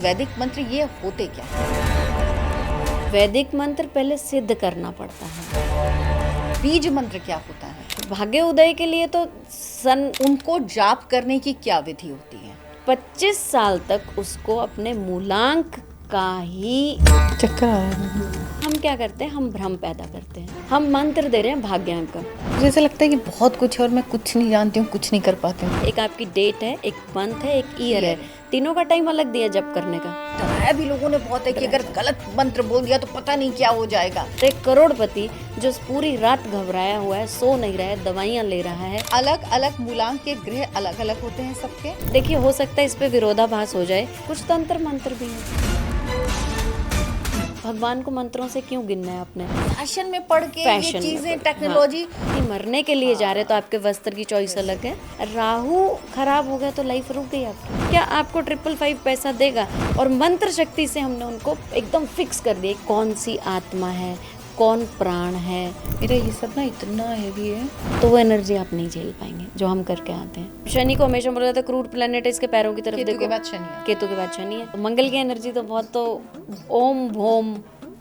वैदिक मंत्र ये होते क्या हैं? वैदिक मंत्र पहले सिद्ध करना पड़ता है। बीज मंत्र क्या होता है? भाग्य उदय के लिए तो उनको जाप करने की क्या विधि होती है? 25 साल तक उसको अपने मूलांक का ही चक्कर आ रहा है। हम क्या करते हैं, हम भ्रम पैदा करते हैं। हम मंत्र दे रहे हैं भाग्यांक का। मुझे ऐसा लगता है कि बहुत कुछ है और मैं कुछ नहीं जानती हूँ, कुछ नहीं कर पाती हूँ। एक आपकी डेट है, एक मंथ है, एक ईयर है, तीनों का टाइम अलग दिया जप करने का। डराया भी लोगों ने बहुत है कि अगर गलत मंत्र बोल दिया तो पता नहीं क्या हो जाएगा। एक करोड़पति जो पूरी रात घबराया हुआ है, सो नहीं रहा है, दवाइयाँ ले रहा है। अलग अलग मूलांक के ग्रह अलग अलग होते हैं सबके। देखिए, हो सकता है इस पे विरोधाभास हो जाए, कुछ तंत्र मंत्र भी है। भगवान को मंत्रों से क्यों गिनना है आपने? फैशन में पढ़ के ये चीजें, टेक्नोलॉजी। मरने के लिए जा रहे तो आपके वस्त्र की चॉइस अलग है। राहु खराब हो गया तो लाइफ रुक गई आपकी। क्या आपको 555 पैसा देगा? और मंत्र शक्ति से हमने उनको एकदम फिक्स कर दिया, कौन सी आत्मा है, कौन प्राण है। मेरा ये सब ना इतना हैवी है तो वो एनर्जी आप नहीं झेल पाएंगे जो हम करके आते हैं। शनि को हमेशा बोला जाता है क्रूर प्लेनेट है, इसके पैरों की तरफ देखो। केतु के बाद शनि है। केतु के बाद शनि है। मंगल की एनर्जी तो बहुत, तो ओम भोम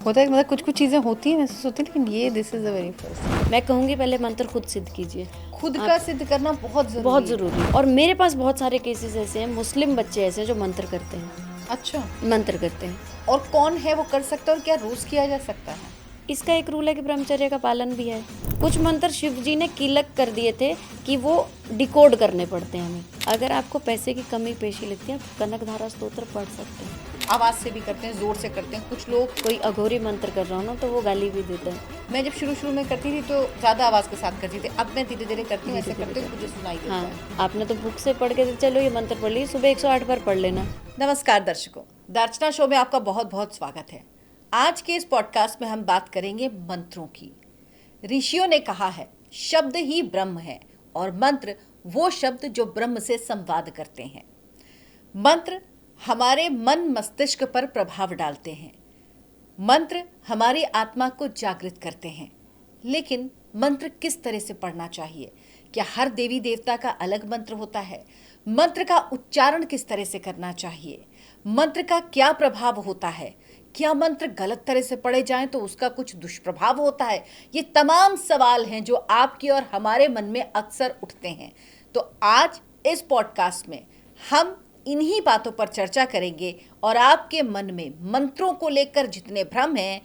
होता है। मतलब कुछ कुछ चीजें होती हैं महसूस होती है, लेकिन ये this is the very first. मैं कहूँगी पहले मंत्र खुद सिद्ध कीजिए। खुद का सिद्ध करना बहुत जरूरी है। और मेरे पास बहुत सारे केसेस ऐसे हैं, मुस्लिम बच्चे ऐसे हैं जो मंत्र करते हैं। अच्छा, मंत्र करते हैं। और कौन है वो कर सकता है और क्या रोज किया जा सकता है? इसका एक रूल है कि ब्रह्मचर्य का पालन भी है। कुछ मंत्र शिव जी ने कीलक कर दिए थे कि वो डिकोड करने पड़ते हैं हमें। अगर आपको पैसे की कमी पेशी लगती है, आप कनकधारा स्तोत्र पढ़ सकते हैं। आवाज से भी करते हैं, जोर से करते हैं। कुछ लोग, कोई अघोरी मंत्र कर रहा हो ना तो वो गाली भी देता है। मैं जब शुरू में करती थी तो ज्यादा आवाज के साथ करती थी। अब मैं धीरे धीरे करती हूँ, ऐसे करते हुए मुझे सुनाई देता है। आपने तो बुक से पढ़ के चलो ये मंत्र पढ़ ली, सुबह 108 बार पढ़ लेना। नमस्कार दर्शकों, दर्शना शो में आपका बहुत बहुत स्वागत है। आज के इस पॉडकास्ट में हम बात करेंगे मंत्रों की। ऋषियों ने कहा है, शब्द ही ब्रह्म है और मंत्र वो शब्द जो ब्रह्म से संवाद करते हैं। मंत्र हमारे मन मस्तिष्क पर प्रभाव डालते हैं। मंत्र हमारी आत्मा को जागृत करते हैं। लेकिन मंत्र किस तरह से पढ़ना चाहिए? क्या हर देवी देवता का अलग मंत्र होता है? मंत्र का उच्चारण किस तरह से करना चाहिए? मंत्र का क्या प्रभाव होता है? क्या मंत्र गलत तरह से पढ़े जाएं तो उसका कुछ दुष्प्रभाव होता है? ये तमाम सवाल हैं जो आपके और हमारे मन में अक्सर उठते हैं। तो आज इस पॉडकास्ट में हम इन्हीं बातों पर चर्चा करेंगे और आपके मन में मंत्रों को लेकर जितने भ्रम हैं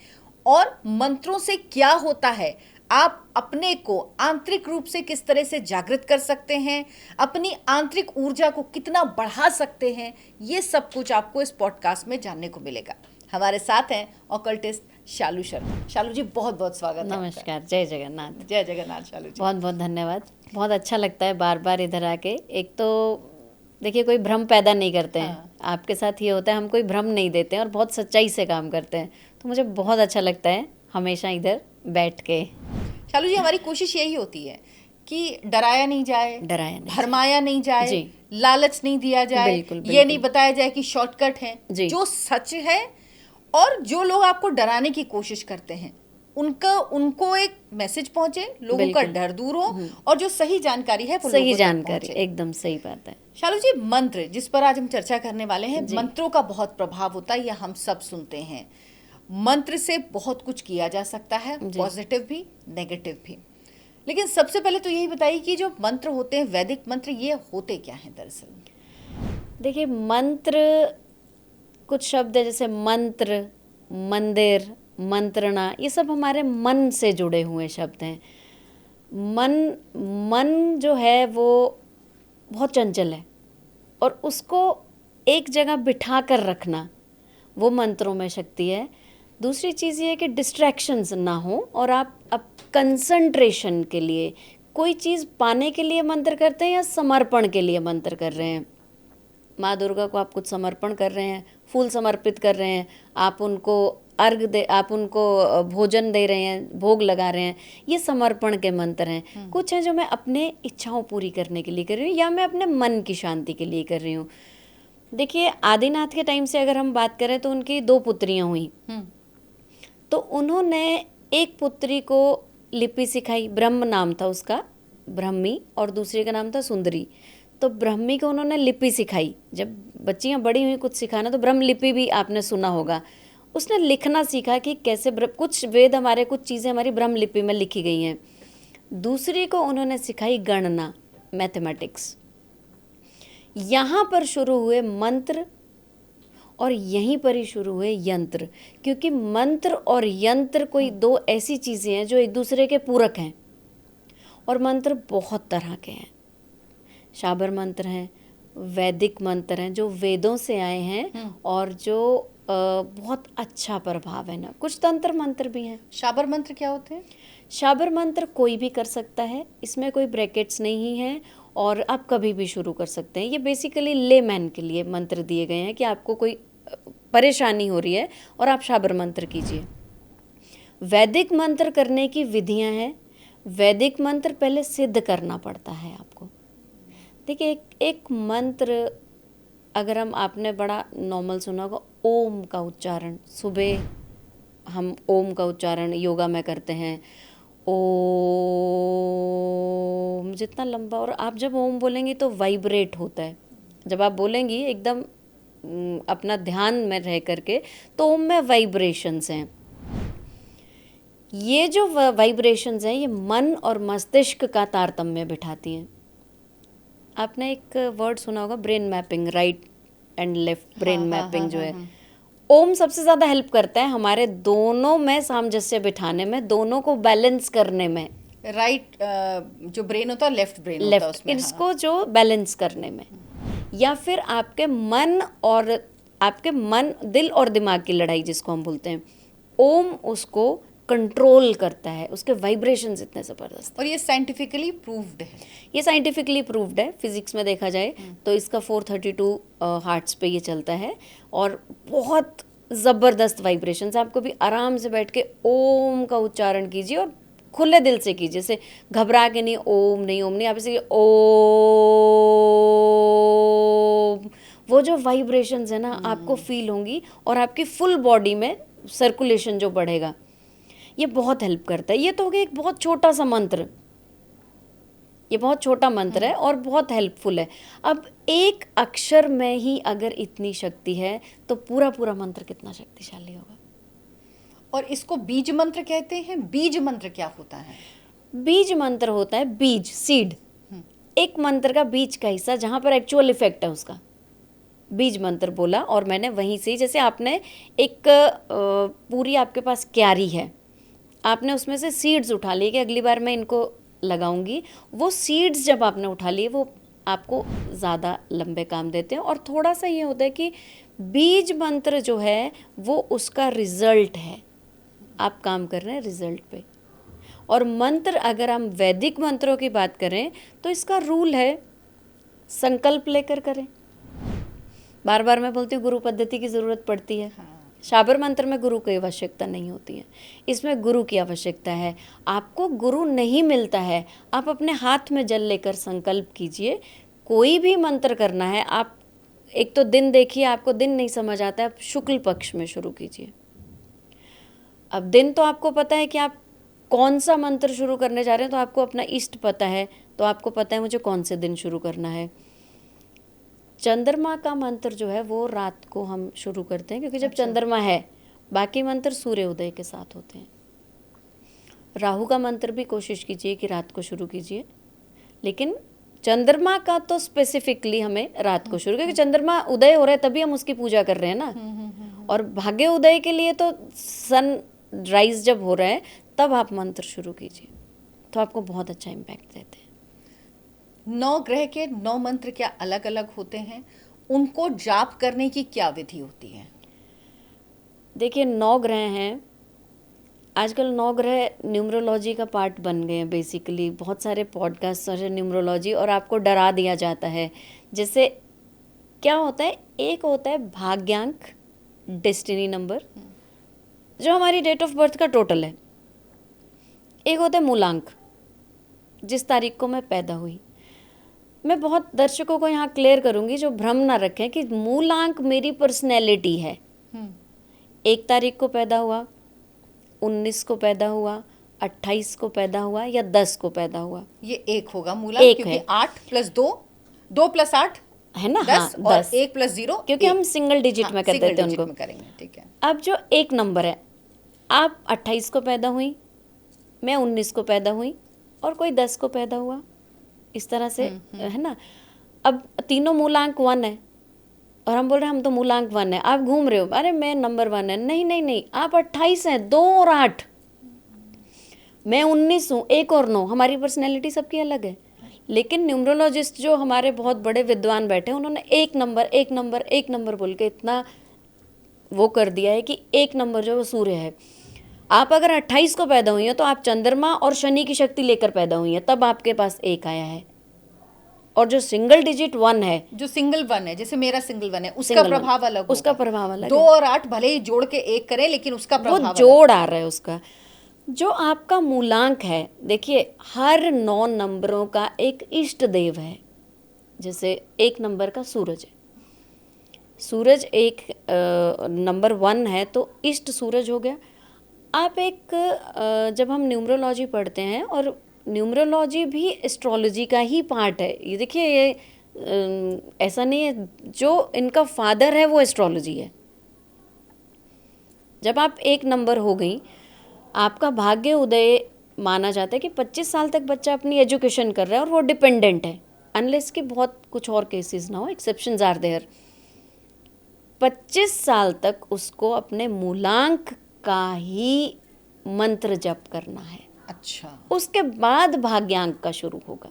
और मंत्रों से क्या होता है, आप अपने को आंतरिक रूप से किस तरह से जागृत कर सकते हैं, अपनी आंतरिक ऊर्जा को कितना बढ़ा सकते हैं, ये सब कुछ आपको इस पॉडकास्ट में जानने को मिलेगा। हमारे साथ हैं ऑकल्टिस्ट शालू शर्मा। शालू जी, बहुत बहुत स्वागत है। नमस्कार, जय जगन्नाथ। जय जगन्नाथ शालू जी। बहुत बहुत धन्यवाद। बहुत अच्छा लगता है बार बार इधर आके। एक तो देखिए, कोई भ्रम पैदा नहीं करते हैं। आपके साथ ये होता है, हम कोई भ्रम नहीं देते हैं और बहुत सच्चाई से काम करते हैं, तो मुझे बहुत अच्छा लगता है हमेशा इधर बैठ के। शालू जी, हमारी कोशिश यही होती है कि डराया नहीं जाए, भरमाया नहीं जाए, लालच नहीं दिया जाए, बिल्कुल। ये नहीं बताया जाए कि शॉर्टकट है। जो सच है और जो लोग आपको डराने की कोशिश करते हैं उनको एक मैसेज पहुंचे, लोगों का डर दूर हो और जो सही जानकारी है वो सही जानकारी, एकदम सही बात है। शालू जी, मंत्र जिस पर आज हम चर्चा करने वाले हैं, मंत्रों का बहुत प्रभाव होता है, यह हम सब सुनते हैं। मंत्र से बहुत कुछ किया जा सकता है, पॉजिटिव भी, नेगेटिव भी। लेकिन सबसे पहले तो यही बताइए कि जो मंत्र होते हैं, वैदिक मंत्र, ये होते क्या हैं दरअसल? देखिए, मंत्र कुछ शब्द है जैसे मंत्र, मंदिर, मंत्रणा, ये सब हमारे मन से जुड़े हुए शब्द हैं। मन जो है वो बहुत चंचल है और उसको एक जगह बिठा कर रखना, वो मंत्रों में शक्ति है। दूसरी चीज़ ये है कि डिस्ट्रैक्शंस ना हो और आप कंसंट्रेशन के लिए, कोई चीज़ पाने के लिए मंत्र करते हैं या समर्पण के लिए मंत्र कर रहे हैं। माँ दुर्गा को आप कुछ समर्पण कर रहे हैं, फूल समर्पित कर रहे हैं, आप उनको अर्घ दे, आप उनको भोजन दे रहे हैं, भोग लगा रहे हैं, ये समर्पण के मंत्र हैं। कुछ हैं जो मैं अपने इच्छाओं पूरी करने के लिए कर रही हूँ या मैं अपने मन की शांति के लिए कर रही हूँ। देखिए, आदिनाथ के टाइम से अगर हम बात करें तो उनकी 2 पुत्रियाँ हुई, तो उन्होंने एक पुत्री को लिपि सिखाई, ब्रह्म नाम था उसका, ब्रह्मी, और दूसरे का नाम था सुंदरी। तो ब्राह्मी को उन्होंने लिपि सिखाई। जब बच्चियां बड़ी हुई कुछ सिखाना, तो ब्रह्म लिपि भी आपने सुना होगा। उसने लिखना सीखा कि कैसे कुछ वेद हमारे, कुछ चीज़ें हमारी ब्रह्म लिपि में लिखी गई हैं। दूसरी को उन्होंने सिखाई गणना, मैथमेटिक्स। यहाँ पर शुरू हुए मंत्र और यहीं पर ही शुरू हुए यंत्र, क्योंकि मंत्र और यंत्र कोई दो ऐसी चीज़ें हैं जो एक दूसरे के पूरक हैं। और मंत्र बहुत तरह के हैं। शाबर मंत्र हैं, वैदिक मंत्र हैं जो वेदों से आए हैं और जो बहुत अच्छा प्रभाव है ना। कुछ तंत्र मंत्र भी हैं। शाबर मंत्र क्या होते हैं? शाबर मंत्र कोई भी कर सकता है, इसमें कोई ब्रैकेट्स नहीं है और आप कभी भी शुरू कर सकते हैं। ये बेसिकली लेमैन के लिए मंत्र दिए गए हैं कि आपको कोई परेशानी हो रही है और आप शाबर मंत्र कीजिए। वैदिक मंत्र करने की विधियां हैं। वैदिक मंत्र पहले सिद्ध करना पड़ता है आपको। देखिए, एक मंत्र अगर आपने बड़ा नॉर्मल सुना होगा, ओम का उच्चारण। सुबह हम ओम का उच्चारण योगा में करते हैं, ओम, जितना लंबा। और आप जब ओम बोलेंगी तो वाइब्रेट होता है। जब आप बोलेंगी एकदम अपना ध्यान में रह करके, तो ओम में वाइब्रेशंस हैं। ये जो वाइब्रेशंस हैं, ये मन और मस्तिष्क का तारतम्य बिठाती हैं। आपने एक वर्ड सुना होगा, brain mapping, right and left brain mapping जो है। ओम सबसे ज़्यादा हेल्प करता है हमारे दोनों में सामंजस्य बिठाने में, दोनों को बैलेंस करने में। राइट जो ब्रेन होता है, लेफ्ट ब्रेन होता है उसमें, इसको जो बैलेंस करने में, या फिर आपके मन दिल और दिमाग की लड़ाई जिसको हम बोलते हैं, ओम उसको कंट्रोल करता है। उसके वाइब्रेशंस इतने ज़बरदस्त। और ये साइंटिफिकली प्रूव्ड है। ये साइंटिफिकली प्रूव्ड है। फिजिक्स में देखा जाए तो इसका 432 हार्ट्स पे ये चलता है और बहुत ज़बरदस्त वाइब्रेशंस। आपको भी आराम से बैठ के ओम का उच्चारण कीजिए और खुले दिल से कीजिए, जैसे घबरा के नहीं, ओम नहीं, आप इसे ओम। वो जो वाइब्रेशंस है ना, आपको फील होंगी और आपकी फुल बॉडी में सर्कुलेशन जो बढ़ेगा, ये बहुत हेल्प करता है। ये तो हो गया एक बहुत छोटा सा मंत्र, ये बहुत छोटा मंत्र है और बहुत हेल्पफुल है। अब एक अक्षर में ही अगर इतनी शक्ति है तो पूरा पूरा मंत्र कितना शक्तिशाली होगा। और इसको बीज मंत्र कहते हैं। बीज मंत्र क्या होता है? बीज मंत्र होता है बीज, सीड, एक मंत्र का बीज का हिस्सा जहाँ पर एक्चुअल इफेक्ट है उसका। बीज मंत्र बोला और मैंने वहीं से, जैसे आपने एक पूरी आपके पास क्यारी है, आपने उसमें से सीड्स उठा लिए कि अगली बार मैं इनको लगाऊंगी। वो सीड्स जब आपने उठा लिए, वो आपको ज़्यादा लंबे काम देते हैं। और थोड़ा सा ये होता है कि बीज मंत्र जो है वो उसका रिजल्ट है, आप काम कर रहे हैं रिजल्ट पे। और मंत्र, अगर हम वैदिक मंत्रों की बात करें तो इसका रूल है संकल्प लेकर करें। बार बार मैं बोलती हूँ गुरु पद्धति की ज़रूरत पड़ती है। शाबर मंत्र में गुरु की आवश्यकता नहीं होती है, इसमें गुरु की आवश्यकता है। आपको गुरु नहीं मिलता है, आप अपने हाथ में जल लेकर संकल्प कीजिए। कोई भी मंत्र करना है, आप एक तो दिन देखिए, आपको दिन नहीं समझ आता है, आप शुक्ल पक्ष में शुरू कीजिए। अब दिन तो आपको पता है कि आप कौन सा मंत्र शुरू करने जा रहे हैं, तो आपको अपना इष्ट पता है, तो आपको पता है मुझे कौन से दिन शुरू करना है। चंद्रमा का मंत्र जो है वो रात को हम शुरू करते हैं, क्योंकि जब चंद्रमा है, बाकी मंत्र सूर्य उदय के साथ होते हैं। राहु का मंत्र भी कोशिश कीजिए कि रात को शुरू कीजिए, लेकिन चंद्रमा का तो स्पेसिफिकली हमें रात को शुरू, क्योंकि चंद्रमा उदय हो रहा है तभी हम उसकी पूजा कर रहे हैं ना। और भाग्य उदय के लिए तो सन राइज जब हो रहा है तब आप मंत्र शुरू कीजिए, तो आपको बहुत अच्छा इम्पैक्ट देते हैं। 9 ग्रह के 9 मंत्र क्या अलग अलग होते हैं? उनको जाप करने की क्या विधि होती है? देखिए, 9 ग्रह हैं। आजकल 9 ग्रह न्यूमरोलॉजी का पार्ट बन गए हैं बेसिकली। बहुत सारे पॉडकास्ट और न्यूमरोलॉजी, और आपको डरा दिया जाता है। जैसे क्या होता है, एक होता है भाग्यांक, डेस्टिनी नंबर, जो हमारी डेट ऑफ बर्थ का टोटल है। एक होता है मूलांक, जिस तारीख को मैं पैदा हुई। मैं बहुत दर्शकों को यहाँ क्लियर करूँगी जो भ्रम ना रखें कि मूलांक मेरी पर्सनैलिटी है। 1 तारीख को पैदा हुआ, 19 को पैदा हुआ, 28 को पैदा हुआ या 10 को पैदा हुआ, ये एक होगा मूलांक, क्योंकि 8 + 2 2 + 8 है ना, 10 हाँ, और 10, 1 + 0 क्योंकि हम सिंगल डिजिट में करते थे उनको। में करेंगे, ठीक है। अब जो एक नंबर है, आप 28 को पैदा हुई, मैं 19 को पैदा हुई और कोई 10 को पैदा हुआ, इस तरह से, है ना। अब तीनों मूलांक 1 है और हम बोल रहे हैं हम तो मूलांक 1 है। आप घूम रहे हो, अरे मैं नंबर 1 है, नहीं नहीं नहीं, आप 28 हैं, 2 और 8, मैं 19 हूँ, 1 और 9। हमारी पर्सनैलिटी सबकी अलग है, लेकिन न्यूमरोलॉजिस्ट जो हमारे बहुत बड़े विद्वान बैठे हैं, उन्होंने एक नंबर एक नंबर एक नंबर बोल के इतना वो कर दिया है कि एक नंबर जो वो सूर्य है। आप अगर 28 को पैदा हुई हैं तो आप चंद्रमा और शनि की शक्ति लेकर पैदा हुई हैं, तब आपके पास एक आया है। और जो सिंगल डिजिट 1 है, जो सिंगल 1 है, जैसे मेरा सिंगल 1 है, उसका सिंगल 1, प्रभाव अलग होगा। उसका प्रभाव अलग 2 है। और 8 भले ही जोड़ के 1 करें, लेकिन उसका वो प्रभाव जोड़ आ रहा है उसका। जो आपका मूलांक है, देखिए हर 9 नंबरों का एक इष्ट देव है। जैसे एक नंबर का सूरज है, सूरज एक नंबर 1 है तो इष्ट सूरज हो गया। आप एक जब हम न्यूमरोलॉजी पढ़ते हैं, और न्यूमरोलॉजी भी एस्ट्रोलॉजी का ही पार्ट है, ये देखिए, ये ऐसा नहीं है, जो इनका फादर है वो एस्ट्रोलॉजी है। जब आप एक नंबर हो गई, आपका भाग्य उदय माना जाता है कि 25 साल तक बच्चा अपनी एजुकेशन कर रहा है और वो डिपेंडेंट है, अनलेस कि बहुत कुछ और केसेस ना हो, एक्सेप्शंस आर देयर। 25 साल तक उसको अपने मूलांक का ही मंत्र जप करना है। अच्छा, उसके बाद भाग्यांक का शुरू होगा।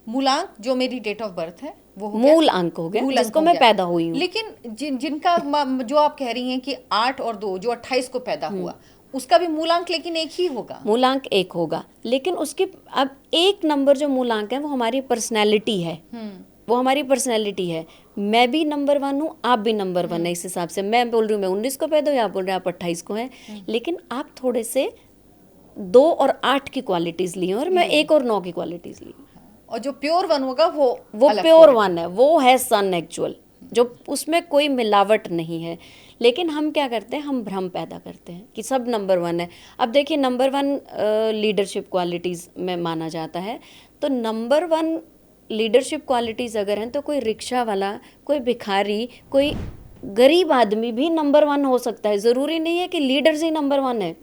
मूलांक जो मेरी डेट ऑफ बर्थ है वो हो गया, मूल अंक हो गया, मूल अंक जिसको हो मैं गया। पैदा हुई हूँ। लेकिन जिनका जो आप कह रही हैं कि 8 और 2 जो 28 को पैदा हुआ, उसका भी मूलांक लेकिन एक ही होगा। मूलांक एक होगा, लेकिन उसकी अब एक नंबर जो मूलांक है वो हमारी पर्सनैलिटी है, वो हमारी पर्सनैलिटी है। मैं भी नंबर 1 हूँ, आप भी नंबर 1 है। इस हिसाब से मैं बोल रही हूँ मैं 19 को पैदा हुई, आप बोल रहे हैं आप 28 को हैं, लेकिन आप थोड़े से 2 और 8 की क्वालिटीज ली हैं और मैं 1 और 9 की क्वालिटीज ली हूँ। और जो प्योर 1 होगा वो प्योर 1 है, वो है सन एक्चुअल, जो उसमें कोई मिलावट नहीं है। लेकिन हम क्या करते हैं, हम भ्रम पैदा करते हैं कि सब नंबर 1 है। अब देखिए, नंबर 1 लीडरशिप क्वालिटीज़ में माना जाता है, तो नंबर 1 लीडरशिप क्वालिटीज़ अगर हैं तो कोई रिक्शा वाला, कोई भिखारी, कोई गरीब आदमी भी नंबर 1 हो सकता है। ज़रूरी नहीं है कि लीडर्स ही नंबर 1 है।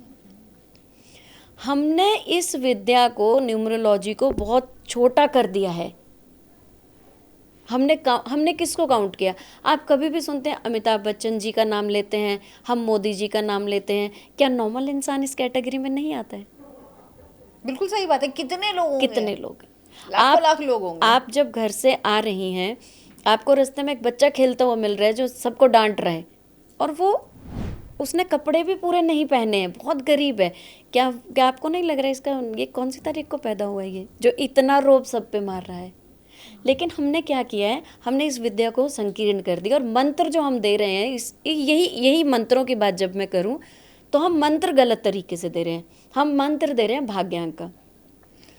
हमने इस विद्या को, न्यूमरोलॉजी को, बहुत छोटा कर दिया है। हमने किसको काउंट किया? आप कभी भी सुनते हैं अमिताभ बच्चन जी का नाम लेते हैं, हम मोदी जी का नाम लेते हैं, क्या नॉर्मल इंसान इस कैटेगरी में नहीं आता है? बिल्कुल सही बात है। कितने लोग होंगे? कितने लोग? लाखों लाख लोग होंगे। आप जब घर से आ रही हैं, आपको रास्ते में एक बच्चा खेलता हुआ मिल रहा है जो सबको डांट रहा है, और वो उसने कपड़े भी पूरे नहीं पहने हैं, बहुत गरीब है। क्या क्या आपको नहीं लग रहा है इसका, ये कौन सी तारीख को पैदा हुआ है ये, जो इतना रोब सब पे मार रहा है? लेकिन हमने क्या किया है, हमने इस विद्या को संकीर्ण कर दिया। और मंत्र जो हम दे रहे हैं, यही मंत्रों की बात जब मैं करूं, तो हम मंत्र गलत तरीके से दे रहे हैं। हम मंत्र दे रहे हैं भाग्यांक का।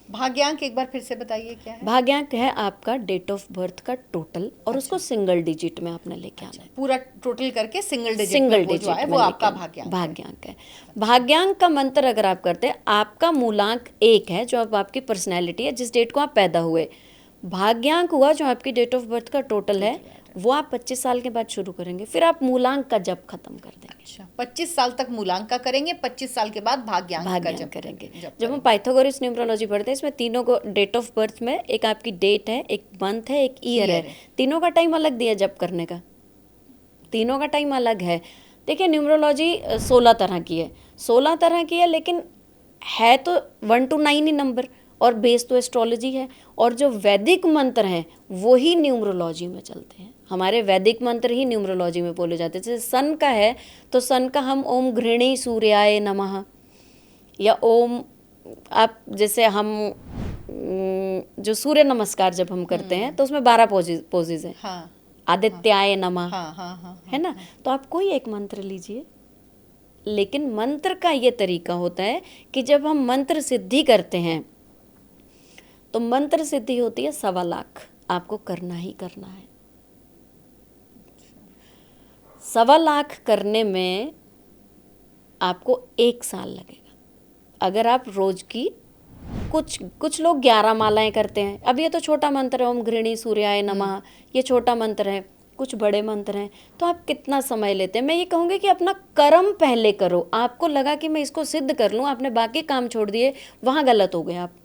भाग्यांक एक बार फिर से बताइए क्या है? भाग्यांक है आपका डेट ऑफ बर्थ का टोटल, और उसको सिंगल डिजिट में आपने लेके आना है। पूरा टोटल करके सिंगल डिजिट में वो आपका भाग्यांक है। भाग्यांक का मंत्र अगर आप करते हैं, आपका मूलांक 1 है जो अब आपकी पर्सनैलिटी है, जिस डेट को आप पैदा हुए। भाग्यांक हुआ जो आपकी डेट ऑफ बर्थ का टोटल है, वो आप 25 साल के बाद शुरू करेंगे, फिर आप मूलांक का जप खत्म कर देंगे। अच्छा, 25 साल तक मूलांक का करेंगे, 25 साल के बाद भाग्यांक का जप करेंगे। जब जब हम पाइथागोरस न्यूमरोलॉजी पढ़ते हैं, इसमें तीनों को डेट ऑफ बर्थ में, एक आपकी डेट है, एक मंथ है, एक ईयर है, तीनों का टाइम अलग दिया जप करने का, तीनों का टाइम अलग है। देखिए, न्यूमरोलॉजी 16 तरह की है, 16 तरह की है, लेकिन है तो 1 to 9 ही नंबर, और बेस तो एस्ट्रोलॉजी है। और जो वैदिक मंत्र हैं वो ही न्यूमरोलॉजी में चलते हैं। हमारे वैदिक मंत्र ही न्यूमरोलॉजी में बोले जाते हैं। जैसे सन का है तो सन का हम ओम घृणी सूर्याय नमः, या ओम, आप जैसे हम जो सूर्य नमस्कार जब हम करते हैं तो उसमें 12 पोजेज हैं। हाँ, आदित्याय नमः, हाँ, हाँ, हाँ, है ना। तो आप कोई एक मंत्र लीजिए, लेकिन मंत्र का ये तरीका होता है कि जब हम मंत्र सिद्धि करते हैं तो मंत्र सिद्धि होती है 1.25 लाख, आपको करना ही करना है। 1.25 लाख करने में आपको 1 साल लगेगा, अगर आप रोज की कुछ लोग 11 मालाएं करते हैं। अब ये तो छोटा मंत्र है, ओम गृहिणी सूर्याय नमः, ये छोटा मंत्र है। कुछ बड़े मंत्र हैं, तो आप कितना समय लेते हैं? मैं ये कहूँगी कि अपना कर्म पहले करो। आपको लगा कि मैं इसको सिद्ध कर लूँ, आपने बाकी काम छोड़ दिए, वहाँ गलत हो गए आप।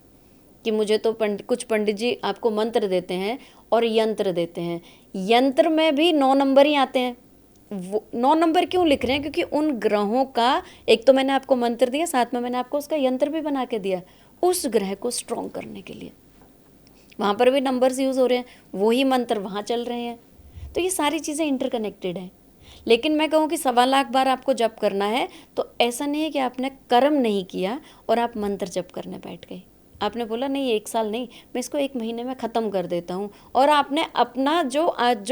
कि मुझे तो कुछ पंडित जी आपको मंत्र देते हैं और यंत्र देते हैं। यंत्र में भी 9 नंबर ही आते हैं। वो 9 नंबर क्यों लिख रहे हैं? क्योंकि उन ग्रहों का, एक तो मैंने आपको मंत्र दिया, साथ में मैंने आपको उसका यंत्र भी बना के दिया, उस ग्रह को स्ट्रॉन्ग करने के लिए। वहाँ पर भी नंबर्स यूज़ हो रहे हैं, वही मंत्र वहाँ चल रहे हैं। तो ये सारी चीज़ें इंटरकनेक्टेड हैं। लेकिन मैं कहूँ कि 1.25 लाख बार आपको जप करना है, तो ऐसा नहीं है कि आपने कर्म नहीं किया और आप मंत्र जप करने बैठ गए। आपने बोला नहीं 1 साल नहीं, मैं इसको 1 महीने में ख़त्म कर देता हूँ, और आपने अपना जो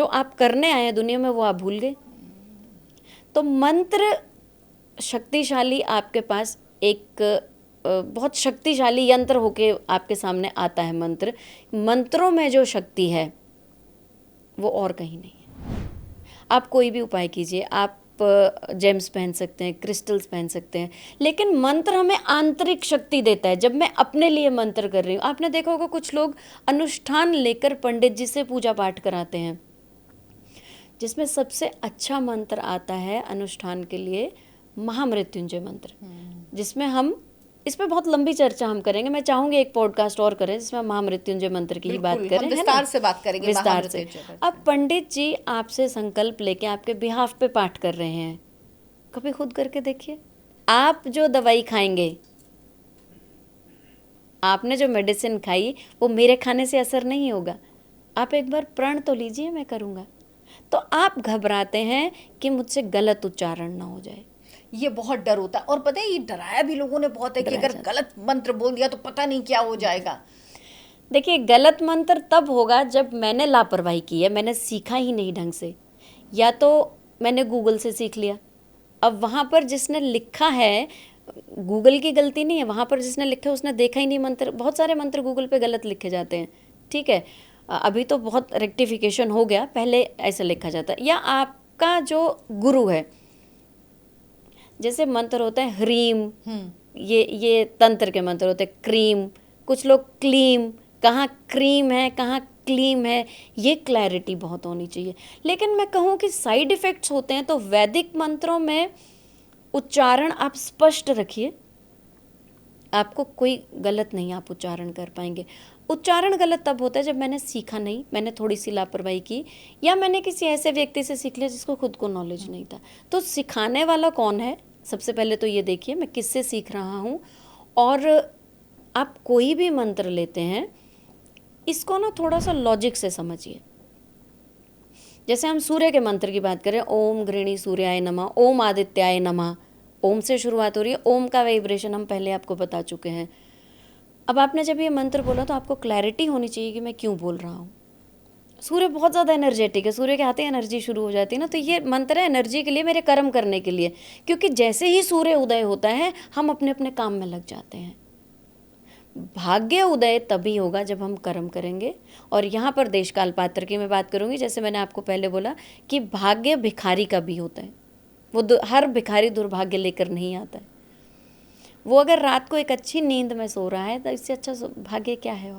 आप करने आए हैं दुनिया में, वो आप भूल गए। तो मंत्र शक्तिशाली, आपके पास एक बहुत शक्तिशाली यंत्र होके आपके सामने आता है। मंत्रों में जो शक्ति है वो और कहीं नहीं है। आप कोई भी उपाय कीजिए, आप जेम्स पहन सकते हैं, क्रिस्टल्स पहन सकते हैं, लेकिन मंत्र हमें आंतरिक शक्ति देता है। जब मैं अपने लिए मंत्र कर रही हूँ, आपने देखा होगा कुछ लोग अनुष्ठान लेकर पंडित जी से पूजा पाठ कराते हैं, जिसमें सबसे अच्छा मंत्र आता है अनुष्ठान के लिए महामृत्युंजय मंत्र, जिसमें हम इस पे बहुत लंबी चर्चा हम करेंगे। मैं चाहूंगी एक पॉडकास्ट और करें जिसमें महामृत्युंजय मंत्र की ही बात करें, हम विस्तार से बात करेंगे, विस्तार से। अब पंडित जी आपसे संकल्प लेके आपके बिहाफ पे पाठ कर रहे हैं, कभी खुद करके देखिए। आप जो दवाई खाएंगे, आपने जो मेडिसिन खाई, वो मेरे खाने से असर नहीं होगा। आप एक बार प्रण तो लीजिए, मैं करूँगा। तो आप घबराते हैं कि मुझसे गलत उच्चारण ना हो जाए, ये बहुत डर होता है। और पता है, ये डराया भी लोगों ने बहुत है कि अगर गलत मंत्र बोल दिया तो पता नहीं क्या हो जाएगा। देखिए, गलत मंत्र तब होगा जब मैंने लापरवाही की है, मैंने सीखा ही नहीं ढंग से, या तो मैंने गूगल से सीख लिया। अब वहाँ पर जिसने लिखा है, गूगल की गलती नहीं है, वहाँ पर जिसने लिखा है उसने देखा ही नहीं मंत्र। बहुत सारे मंत्र गूगल पे गलत लिखे जाते हैं, ठीक है। अभी तो बहुत रेक्टिफिकेशन हो गया, पहले ऐसा लिखा जाता है। या आपका जो गुरु है, जैसे मंत्र होता है ह्रीम, ये तंत्र के मंत्र होते हैं, क्रीम, कुछ लोग क्लीम, कहाँ क्रीम है कहाँ क्लीम है, ये क्लैरिटी बहुत होनी चाहिए। लेकिन मैं कहूँ कि साइड इफ़ेक्ट्स होते हैं, तो वैदिक मंत्रों में उच्चारण आप स्पष्ट रखिए, आपको कोई गलत नहीं आप उच्चारण कर पाएंगे। उच्चारण गलत तब होता है जब मैंने सीखा नहीं, मैंने थोड़ी सी लापरवाही की, या मैंने किसी ऐसे व्यक्ति से सीख लिया जिसको खुद को नॉलेज नहीं था। तो सिखाने वाला कौन है, सबसे पहले तो ये देखिए मैं किससे सीख रहा हूँ। और आप कोई भी मंत्र लेते हैं, इसको ना थोड़ा सा लॉजिक से समझिए। जैसे हम सूर्य के मंत्र की बात करें, ओम गृहिणी सूर्याय नमः, ओम आदित्याय नमः, ओम से शुरुआत हो रही है। ओम का वाइब्रेशन हम पहले आपको बता चुके हैं। अब आपने जब ये मंत्र बोला तो आपको क्लैरिटी होनी चाहिए कि मैं क्यों बोल रहा हूँ। सूर्य बहुत ज़्यादा एनर्जेटिक है, सूर्य के आते ही एनर्जी शुरू हो जाती है ना, तो ये मंत्र है एनर्जी के लिए, मेरे कर्म करने के लिए। क्योंकि जैसे ही सूर्य उदय होता है, हम अपने अपने काम में लग जाते हैं। भाग्य उदय तभी होगा जब हम कर्म करेंगे। और यहाँ पर देश काल पात्र की मैं बात करूँगी। जैसे मैंने आपको पहले बोला कि भाग्य भिखारी का भी होता है, वो हर भिखारी दुर्भाग्य लेकर नहीं आता है। वो अगर रात को एक अच्छी नींद में सो रहा है तो इससे अच्छा भाग्य क्या है।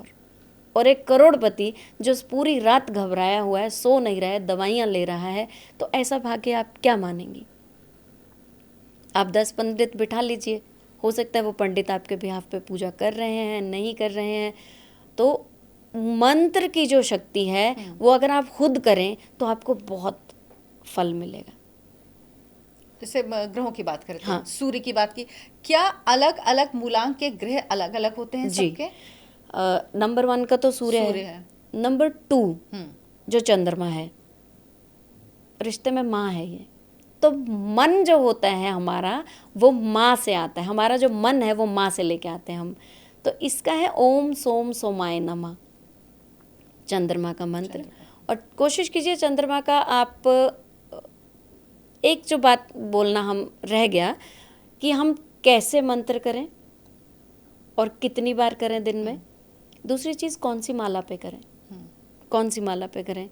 और एक करोड़पति जो पूरी रात घबराया हुआ है, सो नहीं रहा है, दवाइयाँ ले रहा है, तो ऐसा भाग्य आप क्या मानेंगी। आप 10 पंडित बिठा लीजिए, हो सकता है वो पंडित आपके बिहाफ पे पूजा कर रहे हैं, नहीं कर रहे हैं। तो मंत्र की जो शक्ति है वो अगर आप खुद करें तो आपको बहुत फल मिलेगा। जैसे ग्रहों की बात करते हैं, सूर्य की बात की, क्या अलग अलग मूलांक के ग्रह अलग अलग होते हैं सबके? नंबर 1 का तो सूर्य है। नंबर 2 जो चंद्रमा है, रिश्ते में माँ है ये। तो मन जो होता है हमारा, वो माँ से आता है। हमारा जो मन है वो माँ से लेके आते हैं हम। तो इसका है ओम सोम सोमाय नमः, चंद्रमा का मंत्र। और कोशिश कीजिए चंद्रमा का, आप एक जो बात बोलना हम रह गया कि हम कैसे मंत्र करें और कितनी बार करें दिन में। दूसरी चीज़, कौन सी माला पे करें, कौन सी माला पे करें।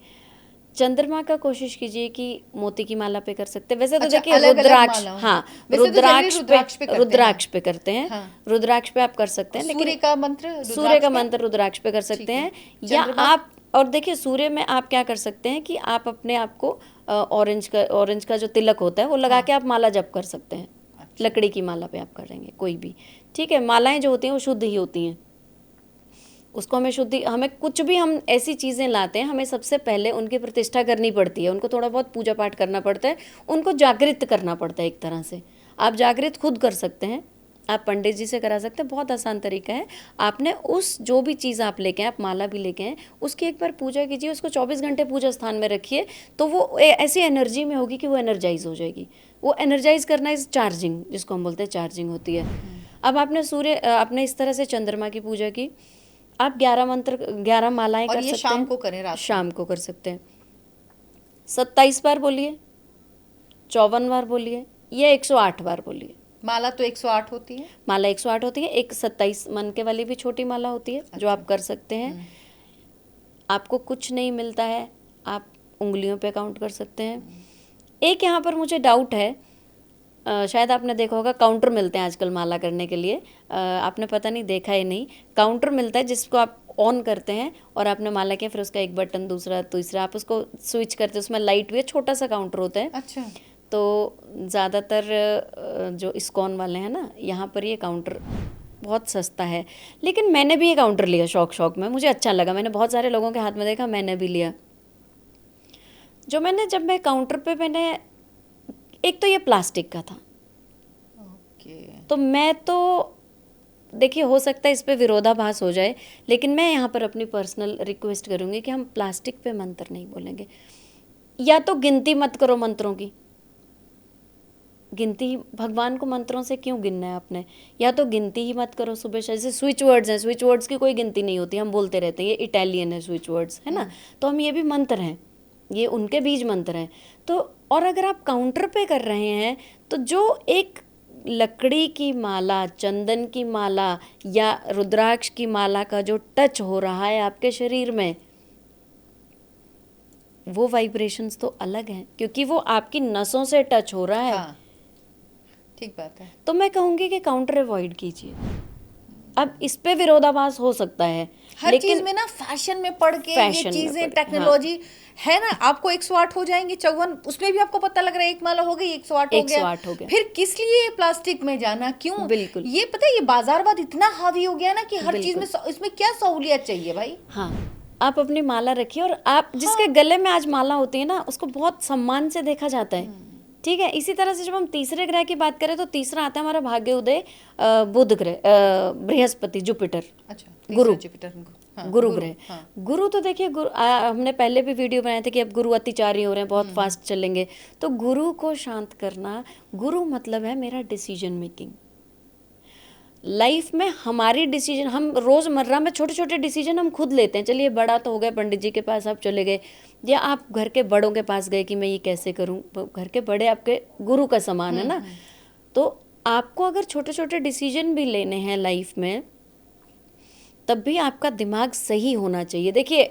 चंद्रमा का कोशिश कीजिए कि मोती की माला पे कर सकते हैं। वैसे तो अच्छा, देखिए अलग-अलग रुद्राक्ष, मालाओं में। हाँ वैसे तो जनरली रुद्राक्ष पे करते हैं। रुद्राक्ष पे करते हैं, हाँ। रुद्राक्ष पे आप कर सकते और हैं, सूर्य लेकिन का मंत्र सूर्य रुद्राक्ष का पे? मंत्र रुद्राक्ष पे कर ठीक सकते है। हैं। या चंद्रमा? आप, और देखिए सूर्य में आप क्या कर सकते हैं कि आप अपने आप को ऑरेंज का जो तिलक होता है वो लगा के आप माला जप कर सकते हैं। अच्छा। लकड़ी की माला पे आप करेंगे कोई भी, ठीक है। मालाएं जो होती हैं वो शुद्ध ही होती हैं, उसको हमें शुद्धि, हमें कुछ भी हम ऐसी चीज़ें लाते हैं, हमें सबसे पहले उनकी प्रतिष्ठा करनी पड़ती है, उनको थोड़ा बहुत पूजा पाठ करना पड़ता है, उनको जागृत करना पड़ता है एक तरह से। आप जागृत खुद कर सकते हैं, आप पंडित जी से करा सकते हैं, बहुत आसान तरीका है। आपने उस जो भी चीज़ आप लेके आए, आप माला भी लेके आए, उसकी एक बार पूजा कीजिए, उसको 24 घंटे पूजा स्थान में रखिए, तो वो ऐसी एनर्जी में होगी कि वो एनर्जाइज हो जाएगी। वो एनर्जाइज करना इज चार्जिंग, जिसको हम बोलते हैं चार्जिंग होती है। अब आपने इस तरह से चंद्रमा की पूजा की, आप 11 मालाएं और कर ये सकते शाम हैं। को करें, रात को? शाम को कर सकते हैं। 27 बार बोलिए, 54 बार बोलिए, या 108 बार बोलिए। माला तो 108 होती है। माला 108 होती है, एक 27 मन के वाली भी छोटी माला होती है जो आप कर सकते हैं। आपको कुछ नहीं मिलता है, आप उंगलियों पे काउंट कर सकते हैं। एक यहाँ पर मुझे डाउट है, शायद आपने देखा होगा, काउंटर मिलते हैं आजकल माला करने के लिए। आपने पता नहीं देखा ही नहीं, काउंटर मिलता है जिसको आप ऑन करते हैं और आपने माला किया, फिर उसका एक बटन, दूसरा, तीसरा, आप उसको स्विच करते हैं, उसमें लाइट भी है, छोटा सा काउंटर होता है। अच्छा। तो ज़्यादातर जो इस्कॉन वाले हैं ना, यहाँ पर ये काउंटर बहुत सस्ता है, लेकिन मैंने भी ये काउंटर लिया शौक में, मुझे अच्छा लगा। मैंने बहुत सारे लोगों के हाथ में देखा, मैंने भी लिया। जब मैं काउंटर पे, मैंने, एक तो ये प्लास्टिक का था, ओके। तो मैं तो, देखिए हो सकता है इस पे विरोधाभास हो जाए, लेकिन मैं यहाँ पर अपनी पर्सनल रिक्वेस्ट करूँगी कि हम प्लास्टिक पे मंत्र नहीं बोलेंगे। या तो गिनती मत करो मंत्रों की, गिनती, भगवान को मंत्रों से क्यों गिनना है आपने? या तो गिनती ही मत करो सुबह शाम। जैसे स्विच वर्ड्स हैं, स्विच वर्ड्स की कोई गिनती नहीं होती, हम बोलते रहते हैं, ये इटालियन है स्विच वर्ड्स, है ना, तो हम ये भी मंत्र हैं, ये उनके बीज मंत्र हैं। तो और अगर आप काउंटर पे कर रहे हैं, तो जो एक लकड़ी की माला, चंदन की माला या रुद्राक्ष की माला का जो टच हो रहा है आपके शरीर में, वो वाइब्रेशंस तो अलग हैं, क्योंकि वो आपकी नसों से टच हो रहा है। हाँ, ठीक बात है। तो मैं कहूँगी कि काउंटर अवॉइड कीजिए। अब इस पे विरोधाभास हो सकता है, हर चीज में ना फैशन में पड़ के ये फैशन में चीजें, पड़ के, टेक्नोलॉजी है ना, आपको 108 हो जाएंगे, 54, उसमें भी आपको पता लग रहा है एक माला हो गई, 108 हो गया। 108 हो गया। फिर किस लिए प्लास्टिक में जाना, क्यों? बिल्कुल। ये पता है, ये बाजारवाद इतना हावी हो गया ना कि हर चीज बिल्कुल। में इसमें क्या सहूलियत चाहिए भाई? हाँ, आप अपनी माला रखिए, और आप जिसके गले में आज माला होती है ना, उसको बहुत सम्मान से देखा जाता है, ठीक है। इसी तरह से जब हम तीसरे ग्रह की बात करें, तो तीसरा आता है हमारा भाग्य उदय, बुध ग्रह, बृहस्पति, जुपिटर, अच्छा, गुरु, जुपिटर, हाँ, गुरु ग्रह। हाँ। गुरु तो देखिए, हमने पहले भी वीडियो बनाए थे कि अब गुरु अतिचारी हो रहे हैं, बहुत फास्ट चलेंगे। तो गुरु को शांत करना, गुरु मतलब है मेरा डिसीजन मेकिंग। लाइफ में हमारी डिसीजन, हम रोज़मर्रा में छोटे छोटे डिसीजन हम खुद लेते हैं। चलिए, बड़ा तो हो गया, पंडित जी के पास आप चले गए, या आप घर के बड़ों के पास गए कि मैं ये कैसे करूं। घर के बड़े आपके गुरु का समान है ना। तो आपको अगर छोटे छोटे डिसीजन भी लेने हैं लाइफ में, तब भी आपका दिमाग सही होना चाहिए। देखिए,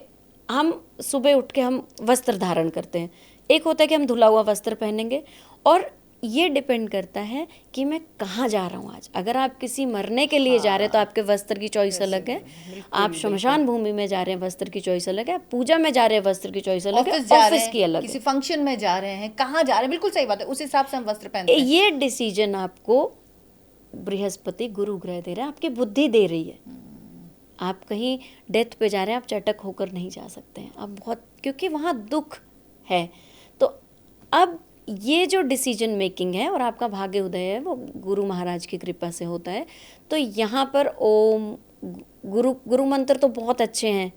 हम सुबह उठ के हम वस्त्र धारण करते हैं, एक होता है कि हम धुला हुआ वस्त्र पहनेंगे, और ये डिपेंड करता है कि मैं कहाँ जा रहा हूँ आज। अगर आप किसी मरने के लिए जा रहे हैं तो आपके वस्त्र की चॉइस अलग है, आप शमशान भूमि में जा रहे हैं वस्त्र की चॉइस अलग है, पूजा में जा रहे हैं वस्त्र की चॉइस अलग है, ऑफिस की अलग है, किसी फंक्शन में जा रहे हैं, कहाँ जा रहे हैं, बिल्कुल सही बात है, उस हिसाब से हम वस्त्र पहनते हैं। ये डिसीजन आपको बृहस्पति गुरु ग्रह दे रहा है, आपकी बुद्धि दे रही है। आप कहीं डेथ पे जा रहे हैं, आप चटक होकर नहीं जा सकते हैं, आप बहुत, क्योंकि वहाँ दुख है। तो अब ये जो डिसीजन मेकिंग है और आपका भाग्य उदय है, वो गुरु महाराज की कृपा से होता है। तो यहाँ पर ओम, गुरु मंत्र तो बहुत अच्छे हैं,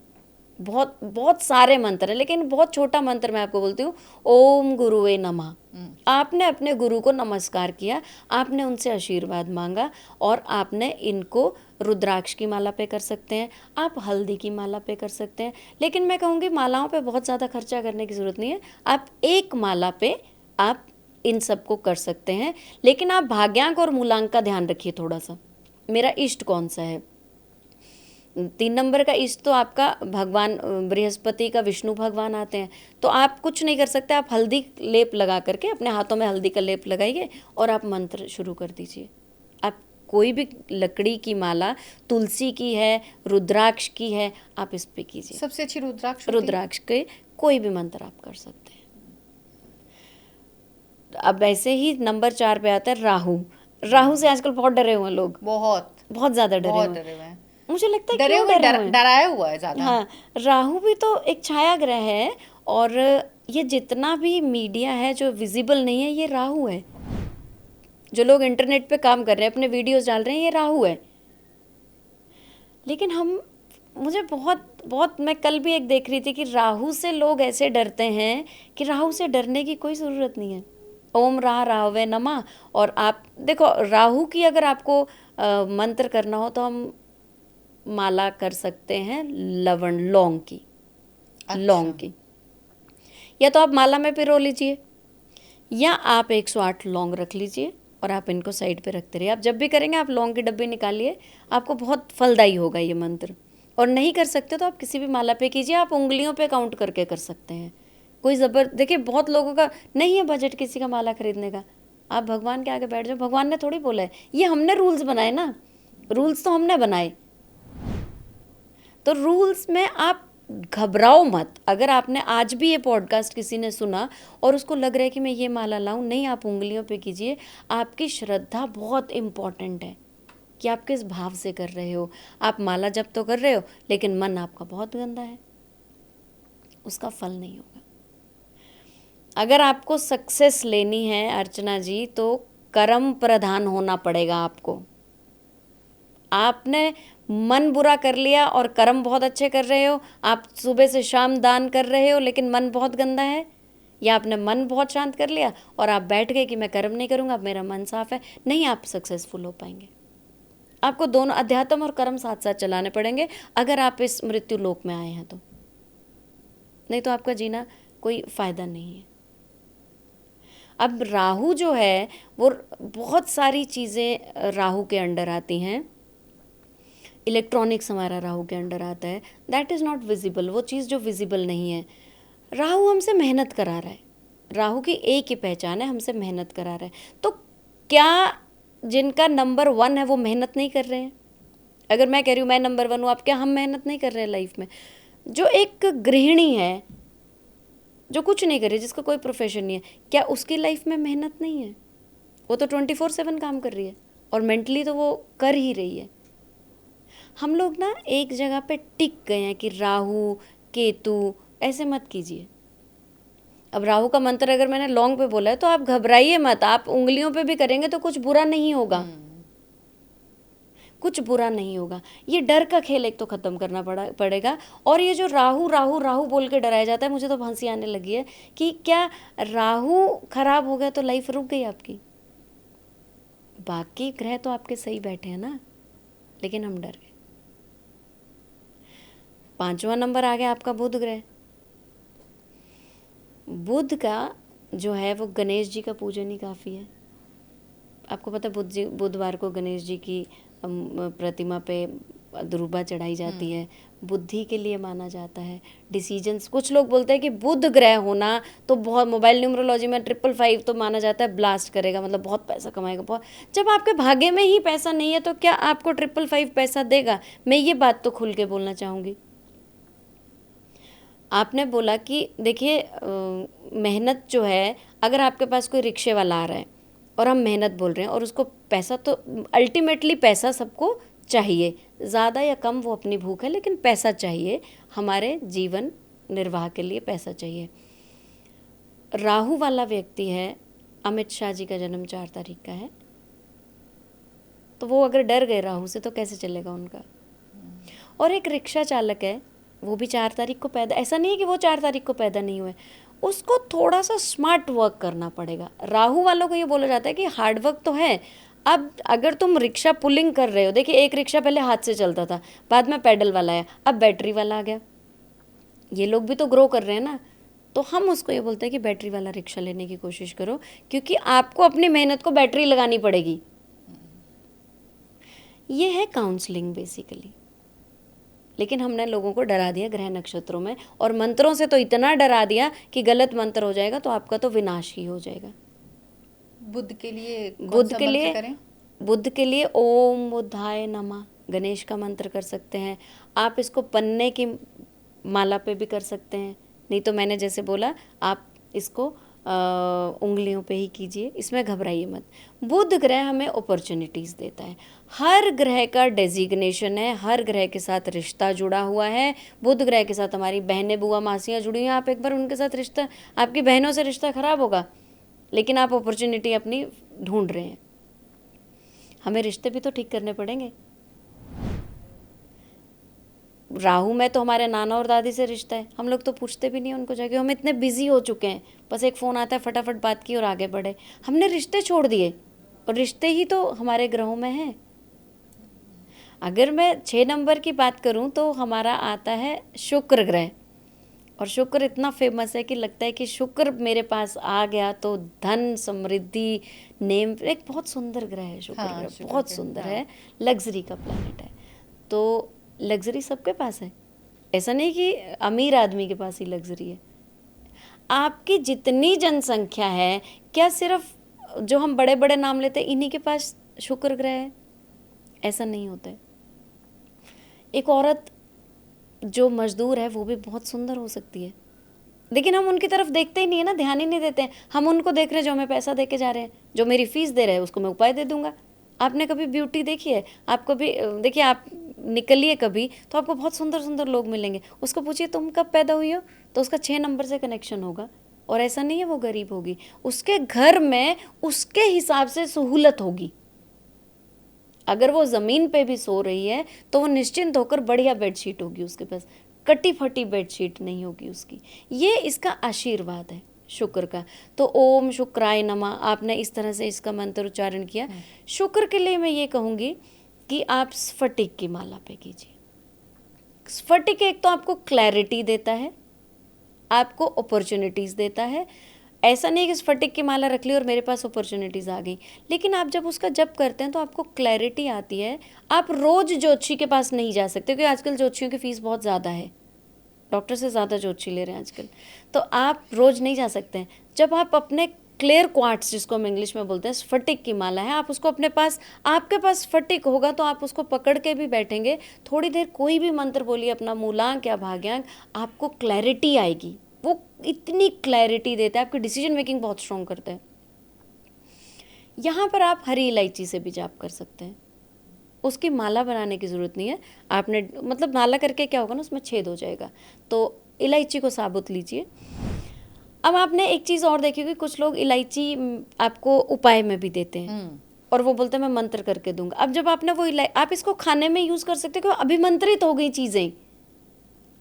बहुत बहुत सारे मंत्र हैं, लेकिन बहुत छोटा मंत्र मैं आपको बोलती हूँ, ओम गुरुवे नमः। आपने अपने गुरु को नमस्कार किया, आपने उनसे आशीर्वाद मांगा, और आपने इनको रुद्राक्ष की माला पे कर सकते हैं, आप हल्दी की माला पे कर सकते हैं। लेकिन मैं कहूँगी मालाओं पे बहुत ज़्यादा खर्चा करने की ज़रूरत नहीं है, आप एक माला पे आप इन सबको कर सकते हैं। लेकिन आप भाग्यांक और मूलांक का ध्यान रखिए थोड़ा सा, मेरा इष्ट कौन सा है। 3 नंबर का इष्ट तो आपका भगवान बृहस्पति का विष्णु भगवान आते हैं। तो आप कुछ नहीं कर सकते, आप हल्दी लेप लगा करके अपने हाथों में हल्दी का लेप लगाइए और आप मंत्र शुरू कर दीजिए। आप कोई भी लकड़ी की माला, तुलसी की है, रुद्राक्ष की है, आप इस पे कीजिए। सबसे अच्छी रुद्राक्ष होती है? रुद्राक्ष के कोई भी मंत्र आप कर सकते हैं। अब ऐसे ही नंबर 4 पे आता है राहु। राहु से आजकल बहुत डरे हुए हैं लोग, बहुत बहुत ज्यादा डरे बहुत हुए डरे हुए हैं। हैं। मुझे लगता है डरे क्यों हुए, डरे हुए हैं? डराया हुआ है ज्यादा। हाँ, राहु भी तो एक छाया ग्रह है, और ये जितना भी मीडिया है जो विजिबल नहीं है, ये राहु है। जो लोग इंटरनेट पे काम कर रहे हैं, अपने वीडियोस डाल रहे हैं, ये राहु है। लेकिन मुझे बहुत मैं कल भी एक देख रही थी कि राहु से लोग ऐसे डरते हैं कि राहु से डरने की कोई ज़रूरत नहीं है। ओम राहवे नमः। और आप देखो, राहु की अगर आपको मंत्र करना हो तो हम माला कर सकते हैं लवण, लौंग की। अच्छा। लौंग की, या तो आप माला में पिरो लीजिए, या आप 108 लौंग रख लीजिए और आप इनको साइड पे रखते रहिए। आप जब भी करेंगे आप लौंग की डब्बी निकालिए, आपको बहुत फलदायी होगा ये मंत्र। और नहीं कर सकते तो आप किसी भी माला पे कीजिए, आप उंगलियों पे काउंट करके कर सकते हैं। कोई देखिए, बहुत लोगों का नहीं है बजट किसी का माला खरीदने का, आप भगवान के आगे बैठ जाओ। भगवान ने थोड़ी बोला है, ये हमने रूल्स बनाए ना, रूल्स तो हमने बनाए। तो रूल्स में आप घबराओ मत। अगर आपने आज भी ये पॉडकास्ट किसी ने सुना और उसको लग रहा है कि मैं ये माला लाऊं, नहीं, आप उंगलियों पे कीजिए। आपकी श्रद्धा बहुत इम्पॉर्टेंट है कि आप किस भाव से कर रहे हो। आप माला जप तो कर रहे हो, लेकिन मन आपका बहुत गंदा है, उसका फल नहीं होगा। अगर आपको सक्सेस लेनी है अर्चना जी, तो कर्म प्रधान होना पड़ेगा आपको। आपने मन बुरा कर लिया और कर्म बहुत अच्छे कर रहे हो, आप सुबह से शाम दान कर रहे हो लेकिन मन बहुत गंदा है, या आपने मन बहुत शांत कर लिया और आप बैठ गए कि मैं कर्म नहीं करूँगा, अब मेरा मन साफ है, नहीं, आप सक्सेसफुल हो पाएंगे। आपको दोनों अध्यात्म और कर्म साथ साथ चलाने पड़ेंगे अगर आप इस मृत्यु लोक में आए हैं तो, नहीं तो आपका जीना कोई फायदा नहीं है। अब राहु जो है वो बहुत सारी चीज़ें राहु के अंडर आती हैं। इलेक्ट्रॉनिक्स हमारा राहु के अंडर आता है, दैट इज़ नॉट विजिबल, वो चीज़ जो विजिबल नहीं है। राहु हमसे मेहनत करा रहा है, राहु की एक ही पहचान है, हमसे मेहनत करा रहा है। तो क्या जिनका नंबर 1 है वो मेहनत नहीं कर रहे हैं? अगर मैं कह रही हूँ मैं नंबर 1 हूँ, आप क्या हम मेहनत नहीं कर रहे हैं लाइफ में? जो एक गृहिणी है जो कुछ नहीं कर रही, जिसका कोई प्रोफेशन नहीं है, क्या उसकी लाइफ में मेहनत नहीं है? वो तो 24/7 काम कर रही है और मेंटली तो वो कर ही रही है। हम लोग ना एक जगह पे टिक गए हैं कि राहु केतु, ऐसे मत कीजिए। अब राहु का मंत्र अगर मैंने लौंग पे बोला है तो आप घबराइए मत, आप उंगलियों पे भी करेंगे तो कुछ बुरा नहीं होगा, कुछ बुरा नहीं होगा। ये डर का खेल एक तो ख़त्म करना पड़ेगा। और ये जो राहु राहु राहु बोल के डराया जाता है, मुझे तो हंसी आने लगी है कि क्या राहु खराब हो गया तो लाइफ रुक गई आपकी? बाकी ग्रह तो आपके सही बैठे हैं ना, लेकिन हम डर गए। 5वां नंबर आ गया आपका बुध ग्रह। बुध का जो है वो गणेश जी का पूजन ही काफ़ी है। आपको पता है बुधवार को गणेश जी की प्रतिमा पे दुर्बा चढ़ाई जाती है, बुद्धि के लिए माना जाता है। डिसीजंस, कुछ लोग बोलते हैं कि बुध ग्रह होना तो बहुत, मोबाइल न्यूमरोलॉजी में 555 तो माना जाता है ब्लास्ट करेगा, मतलब बहुत पैसा कमाएगा। बहुत, जब आपके भाग्य में ही पैसा नहीं है तो क्या आपको 555 पैसा देगा? मैं ये बात तो खुल के बोलना चाहूँगी। आपने बोला कि देखिए मेहनत जो है, अगर आपके पास कोई रिक्शे वाला आ रहा है और हम मेहनत बोल रहे हैं और उसको पैसा, तो अल्टीमेटली पैसा सबको चाहिए, ज़्यादा या कम वो अपनी भूख है, लेकिन पैसा चाहिए, हमारे जीवन निर्वाह के लिए पैसा चाहिए। राहु वाला व्यक्ति है, अमित शाह जी का जन्म 4 तारीख का है, तो वो अगर डर गए राहु से तो कैसे चलेगा उनका? और एक रिक्शा चालक है, वो भी 4 तारीख को पैदा, ऐसा नहीं है कि वो 4 तारीख को पैदा नहीं हुए, उसको थोड़ा सा स्मार्ट वर्क करना पड़ेगा। राहु वालों को ये बोला जाता है कि हार्ड वर्क तो है। अब अगर तुम रिक्शा पुलिंग कर रहे हो, देखिए एक रिक्शा पहले हाथ से चलता था, बाद में पैडल वाला आया, अब बैटरी वाला आ गया, ये लोग भी तो ग्रो कर रहे हैं ना। तो हम उसको ये बोलते हैं कि बैटरी वाला रिक्शा लेने की कोशिश करो, क्योंकि आपको अपनी मेहनत को बैटरी लगानी पड़ेगी। ये है काउंसलिंग बेसिकली। लेकिन हमने लोगों को डरा दिया ग्रह नक्षत्रों में, और मंत्रों से तो इतना डरा दिया कि गलत मंत्र हो जाएगा तो आपका तो विनाश ही हो जाएगा। बुध के लिए कौन बुध सा के मंत्र लिए करें? बुध के लिए ओम बुधाय नमः गणेश का मंत्र कर सकते हैं आप। इसको पन्ने की माला पे भी कर सकते हैं, नहीं तो मैंने जैसे बोला आप इसको उंगलियों पे ही कीजिए। इसमें घबराइए मत। बुध ग्रह हमें अपॉर्चुनिटीज़ देता है। हर ग्रह का डेजिग्नेशन है, हर ग्रह के साथ रिश्ता जुड़ा हुआ है। बुध ग्रह के साथ हमारी बहनें बुआ मासियाँ जुड़ी हैं, आप एक बार उनके साथ रिश्ता, आपकी बहनों से रिश्ता खराब होगा लेकिन आप अपॉर्चुनिटी अपनी ढूंढ रहे हैं। हमें रिश्ते भी तो ठीक करने पड़ेंगे। राहु में तो हमारे नाना और दादी से रिश्ता है, हम लोग तो पूछते भी नहीं उनको जाके, हम इतने बिजी हो चुके हैं, बस एक फ़ोन आता है फटाफट बात की और आगे बढ़े। हमने रिश्ते छोड़ दिए और रिश्ते ही तो हमारे ग्रहों में हैं। अगर मैं 6 नंबर की बात करूं तो हमारा आता है शुक्र ग्रह, और शुक्र इतना फेमस है कि लगता है कि शुक्र मेरे पास आ गया तो धन समृद्धि नेम, एक बहुत सुंदर ग्रह है शुक्र हाँ, ग्रह, शुक्र बहुत ग्रह, सुंदर हाँ। है, लग्जरी का प्लैनेट है। तो लग्जरी सबके पास है, ऐसा नहीं कि अमीर आदमी के पास ही लग्जरी है। आपकी जितनी जनसंख्या है, क्या सिर्फ जो हम बड़े बड़े नाम लेते हैं इन्हीं के पास शुक्र ग्रह है? ऐसा नहीं होता है। एक औरत जो मजदूर है वो भी बहुत सुंदर हो सकती है, लेकिन हम उनकी तरफ देखते ही नहीं है ना, ध्यान ही नहीं देते हैं। हम उनको देख रहे हैं जो हमें पैसा दे के जा रहे हैं, जो मेरी फीस दे रहे हैं उसको मैं उपाय दे दूंगा। आपने कभी ब्यूटी देखी है? आप कभी देखिए, आप निकलिए कभी तो आपको बहुत सुंदर सुंदर लोग मिलेंगे, उसको पूछिए तुम कब पैदा हुई हो, तो उसका 6 नंबर से कनेक्शन होगा। और ऐसा नहीं है वो गरीब होगी, उसके घर में उसके हिसाब से सहूलत होगी। अगर वो ज़मीन पे भी सो रही है तो वो निश्चिंत होकर बढ़िया बेडशीट होगी उसके पास, कटी फटी बेडशीट नहीं होगी उसकी। ये इसका आशीर्वाद है शुक्र का। तो ओम शुक्राय नमः, आपने इस तरह से इसका मंत्र उच्चारण किया। शुक्र के लिए मैं ये कहूँगी कि आप स्फटिक की माला पे कीजिए। स्फटिक एक तो आपको क्लैरिटी देता है, आपको अपॉर्चुनिटीज़ देता है। ऐसा नहीं कि स्फटिक की माला रख ली और मेरे पास अपॉर्चुनिटीज़ आ गई, लेकिन आप जब उसका जप करते हैं तो आपको क्लैरिटी आती है। आप रोज़ ज्योतिषी के पास नहीं जा सकते क्योंकि आजकल ज्योतिषियों की फ़ीस बहुत ज़्यादा है, डॉक्टर से ज़्यादा ज्योतिषी ले रहे हैं आजकल, तो आप रोज़ नहीं जा सकते हैं। जब आप अपने क्लियर क्वार्ट्स, जिसको हम इंग्लिश में बोलते हैं, स्फटिक की माला है, आप उसको अपने पास, आपके पास स्फटिक होगा तो आप उसको पकड़ के भी बैठेंगे, थोड़ी देर कोई भी मंत्र बोलिए अपना, मूलांक या भाग्यांक, आपको क्लैरिटी आएगी। वो इतनी क्लैरिटी देता है, आपकी डिसीजन मेकिंग बहुत स्ट्रॉन्ग करता है। यहाँ पर आप हरी इलायची से भी जाप कर सकते हैं, उसकी माला बनाने की ज़रूरत नहीं है। आपने मतलब माला करके क्या होगा ना, उसमें छेद हो जाएगा, तो इलायची को साबुत लीजिए। अब आपने एक चीज़ और देखी होगी, कुछ लोग इलायची आपको उपाय में भी देते हैं और वो बोलते हैं मैं मंत्र करके दूंगा। अब जब आपने वो आप इसको खाने में यूज़ कर सकते हो, अभिमंत्रित हो गई चीज़ें,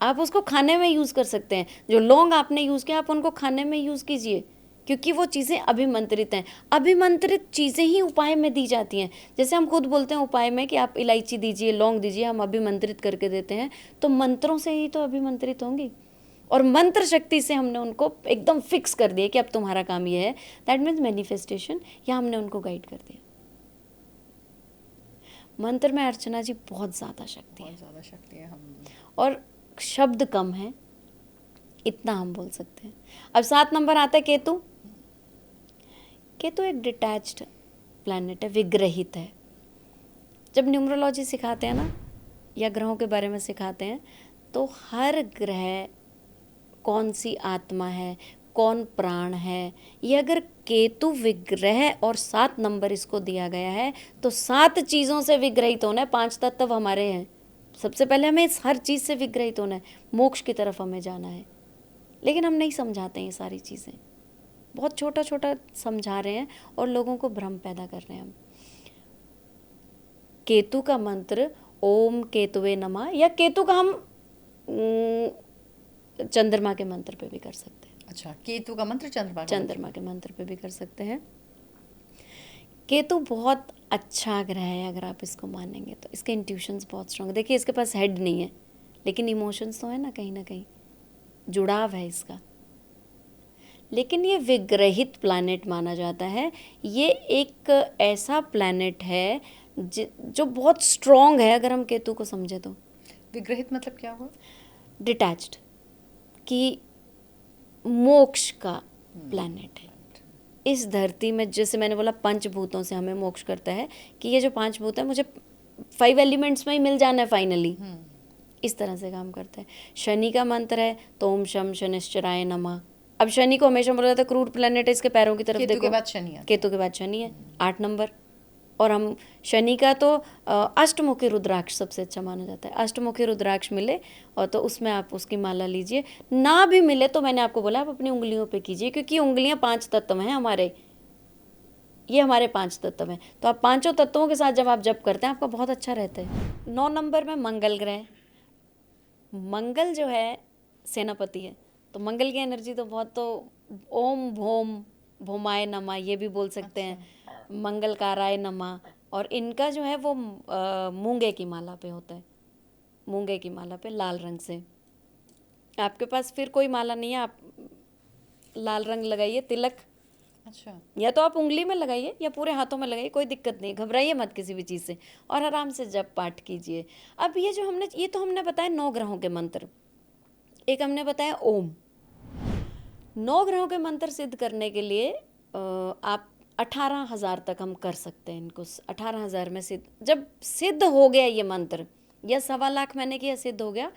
आप उसको खाने में यूज़ कर सकते हैं। जो लौंग आपने यूज़ किया आप उनको खाने में यूज़ कीजिए, क्योंकि वो चीज़ें अभिमंत्रित हैं। अभिमंत्रित चीज़ें ही उपाय में दी जाती हैं। जैसे हम खुद बोलते हैं उपाय में कि आप इलायची दीजिए, लौंग दीजिए, हम अभिमंत्रित करके देते हैं, तो मंत्रों से ही तो अभिमंत्रित होंगी। और मंत्र शक्ति से हमने उनको एकदम फिक्स कर दिया कि अब तुम्हारा काम ये है, दैट मीन्स मैनिफेस्टेशन, या हमने उनको गाइड कर दिया। मंत्र में अर्चना जी बहुत ज़्यादा शक्ति है, बहुत ज़्यादा शक्ति है। हम और शब्द कम है, इतना हम बोल सकते हैं। अब 7 नंबर आता है केतु। केतु एक डिटैच्ड प्लैनेट है, विग्रहित है। जब न्यूमरोलॉजी सिखाते हैं ना, या ग्रहों के बारे में सिखाते हैं, तो हर ग्रह कौन सी आत्मा है, कौन प्राण है, ये अगर केतु विग्रह और 7 नंबर इसको दिया गया है तो 7 चीज़ों से विग्रहित होना है। 5 तत्व हमारे हैं, सबसे पहले हमें इस हर चीज़ से विग्रहित होना है, मोक्ष की तरफ हमें जाना है। लेकिन हम नहीं समझाते हैं ये सारी चीज़ें, बहुत छोटा छोटा समझा रहे हैं और लोगों को भ्रम पैदा कर रहे हैं हम। केतु का मंत्र ओम केतुवे नमः, या केतु का हम चंद्रमा के मंत्र पे भी कर सकते हैं। अच्छा, केतु का मंत्र चंद्रमा के मंत्र पे भी कर सकते हैं। केतु बहुत अच्छा ग्रह है अगर आप इसको मानेंगे तो। इसके इंट्यूशंस बहुत स्ट्रॉन्ग, देखिए इसके पास हेड नहीं है लेकिन इमोशंस तो है ना कहीं जुड़ाव है इसका। लेकिन ये विग्रहित प्लैनेट माना जाता है। ये एक ऐसा प्लैनेट है जो बहुत स्ट्रॉन्ग है अगर हम केतु को समझे तो। विग्रहित मतलब क्या हुआ? डिटैच्ड, कि मोक्ष का प्लैनेट है इस धरती में। जैसे मैंने बोला पंचभूतों से हमें मोक्ष करता है, कि ये जो 5 भूत है मुझे 5 एलिमेंट्स में ही मिल जाना है फाइनली। इस तरह से काम करता है। शनि का मंत्र है तो ओम शम शनिश्चराय नमः। अब शनि को हमेशा बोला जाता है क्रूर प्लैनेट है, इसके पैरों की तरफ केतु देखो, के बाद शनि आता है। केतु के बाद शनि है 8 नंबर। और हम शनि का तो अष्टमुखी रुद्राक्ष सबसे अच्छा माना जाता है। अष्टमुखी रुद्राक्ष मिले और तो उसमें आप उसकी माला लीजिए, ना भी मिले तो मैंने आपको बोला आप अपनी उंगलियों पे कीजिए, क्योंकि उंगलियां 5 तत्व हैं हमारे, ये हमारे 5 तत्व हैं। तो आप पांचों तत्वों के साथ जब आप जप करते हैं आपका बहुत अच्छा रहता है। 9 नंबर में मंगल ग्रह। मंगल जो है सेनापति है, तो मंगल की एनर्जी तो बहुत, तो ओम भोम भोमाय नमः ये भी बोल सकते हैं, मंगलकाराय नमः। और इनका जो है वो मूंगे की माला पे होता है, मूंगे की माला पे लाल रंग से। आपके पास फिर कोई माला नहीं है, आप लाल रंग लगाइए, तिलक, अच्छा, या तो आप उंगली में लगाइए या पूरे हाथों में लगाइए, कोई दिक्कत नहीं, घबराइए मत किसी भी चीज़ से, और आराम से जप पाठ कीजिए। अब ये तो हमने बताया 9 ग्रहों के मंत्र, एक हमने बताया ओम। 9 ग्रहों के मंत्र सिद्ध करने के लिए आप 18,000 तक हम कर सकते हैं इनको। 18,000 में सिद्ध, जब सिद्ध हो गया ये मंत्र, या 1.25 लाख मैंने किया सिद्ध हो गया,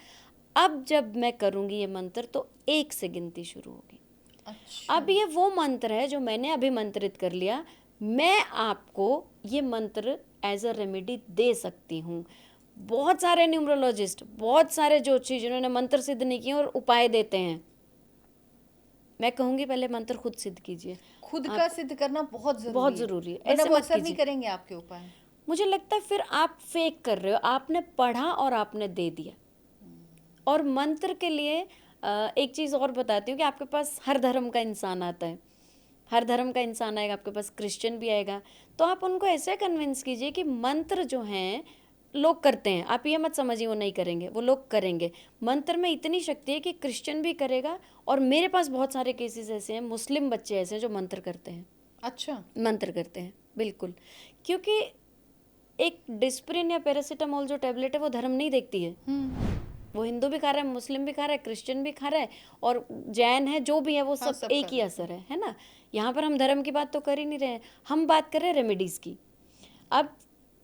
अब जब मैं करूँगी ये मंत्र तो 1 से गिनती शुरू होगी। अच्छा। अब ये वो मंत्र है जो मैंने अभी मंत्रित कर लिया, मैं आपको ये मंत्र एज अ रेमेडी दे सकती हूँ। बहुत सारे न्यूमरोलॉजिस्ट, बहुत सारे ज्योतिषी जिन्होंने मंत्र सिद्ध नहीं किए और उपाय देते हैं, मैं कहूँगी पहले मंत्र खुद सिद्ध कीजिए। खुद का सिद्ध करना बहुत बहुत जरूरी ज़रूरी है, है, वरना ऐसे वो मत असर नहीं कीजिए। करेंगे आपके उपाय। मुझे लगता है फिर आप फेक कर रहे हो, आपने पढ़ा और आपने दे दिया। और मंत्र के लिए एक चीज़ और बताती हूँ कि आपके पास हर धर्म का इंसान आता है, हर धर्म का इंसान आएगा, आपके पास क्रिश्चियन भी आएगा, तो आप उनको ऐसे कन्विंस कीजिए कि मंत्र जो हैं लोग करते हैं, आप ये मत समझिए वो नहीं करेंगे, वो लोग करेंगे। मंत्र में इतनी शक्ति है कि क्रिश्चियन भी करेगा, और मेरे पास बहुत सारे केसेस ऐसे हैं, मुस्लिम बच्चे ऐसे हैं जो मंत्र करते हैं। अच्छा, मंत्र करते हैं, बिल्कुल। क्योंकि एक डिस्प्रिन या पैरासीटामोल जो टैबलेट है वो धर्म नहीं देखती है, वो हिंदू भी खा रहा है, मुस्लिम भी खा रहा है, क्रिश्चियन भी खा रहा है, और जैन है, जो भी है वो सब सब एक ही असर है ना। यहाँ पर हम धर्म की बात तो कर ही नहीं रहे हैं, हम बात कर रहे हैं रेमेडीज की। अब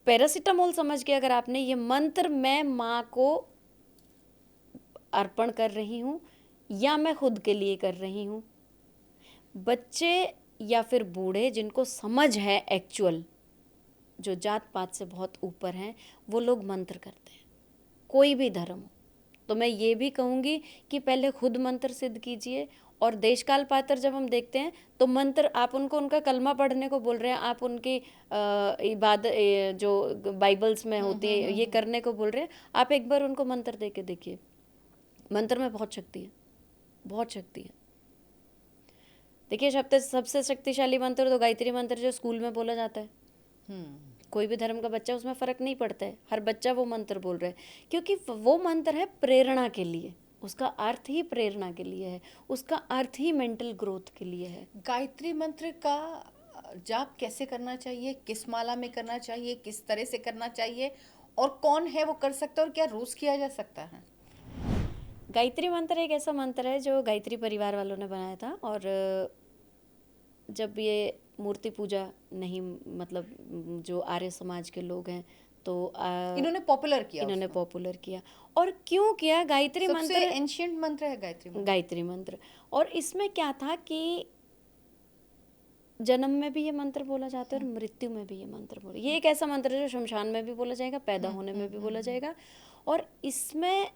पैरासीटामोल समझ के अगर आपने ये मंत्र मैं माँ को अर्पण कर रही हूँ या मैं खुद के लिए कर रही हूँ, बच्चे या फिर बूढ़े जिनको समझ है एक्चुअल, जो जात पात से बहुत ऊपर हैं, वो लोग मंत्र करते हैं, कोई भी धर्म हो। तो मैं ये भी कहूँगी कि पहले खुद मंत्र सिद्ध कीजिए। और देश काल पात्र जब हम देखते हैं तो मंत्र, आप उनको उनका कलमा पढ़ने को बोल रहे हैं, आप उनकी इबादत जो बाइबल्स में होती है ये करने को बोल रहे हैं, आप एक बार उनको मंत्र दे के देखिए। मंत्र में बहुत शक्ति है, बहुत शक्ति है। देखिए सबसे शक्तिशाली मंत्र तो गायत्री मंत्र जो स्कूल में बोला जाता है, कोई भी धर्म का बच्चा, उसमें फ़र्क नहीं पड़ता है, हर बच्चा वो मंत्र बोल रहा है, क्योंकि वो मंत्र है प्रेरणा के लिए, उसका अर्थ ही प्रेरणा के लिए है, उसका अर्थ ही मेंटल ग्रोथ के लिए है। गायत्री मंत्र का जाप कैसे करना चाहिए, किस माला में करना चाहिए, किस तरह से करना चाहिए, और कौन है वो कर सकता है, और क्या रोज किया जा सकता है? गायत्री मंत्र एक ऐसा मंत्र है जो गायत्री परिवार वालों ने बनाया था, और जब ये मूर्ति पूजा नहीं, मतलब जो आर्य समाज के लोग हैं, तो इन्होंने पॉपुलर किया, इन्होंने पॉपुलर किया। और क्यों किया? गायत्री सबसे मंत्र एंशिएंट मंत्र है गायत्री मंत्र। गायत्री मंत्र। और इसमें क्या था कि जन्म में भी ये मंत्र बोला जाता है और मृत्यु में भी ये मंत्र बोला। ये एक ऐसा मंत्र है जो शमशान में भी बोला जाएगा, पैदा होने में भी बोला जाएगा। और इसमें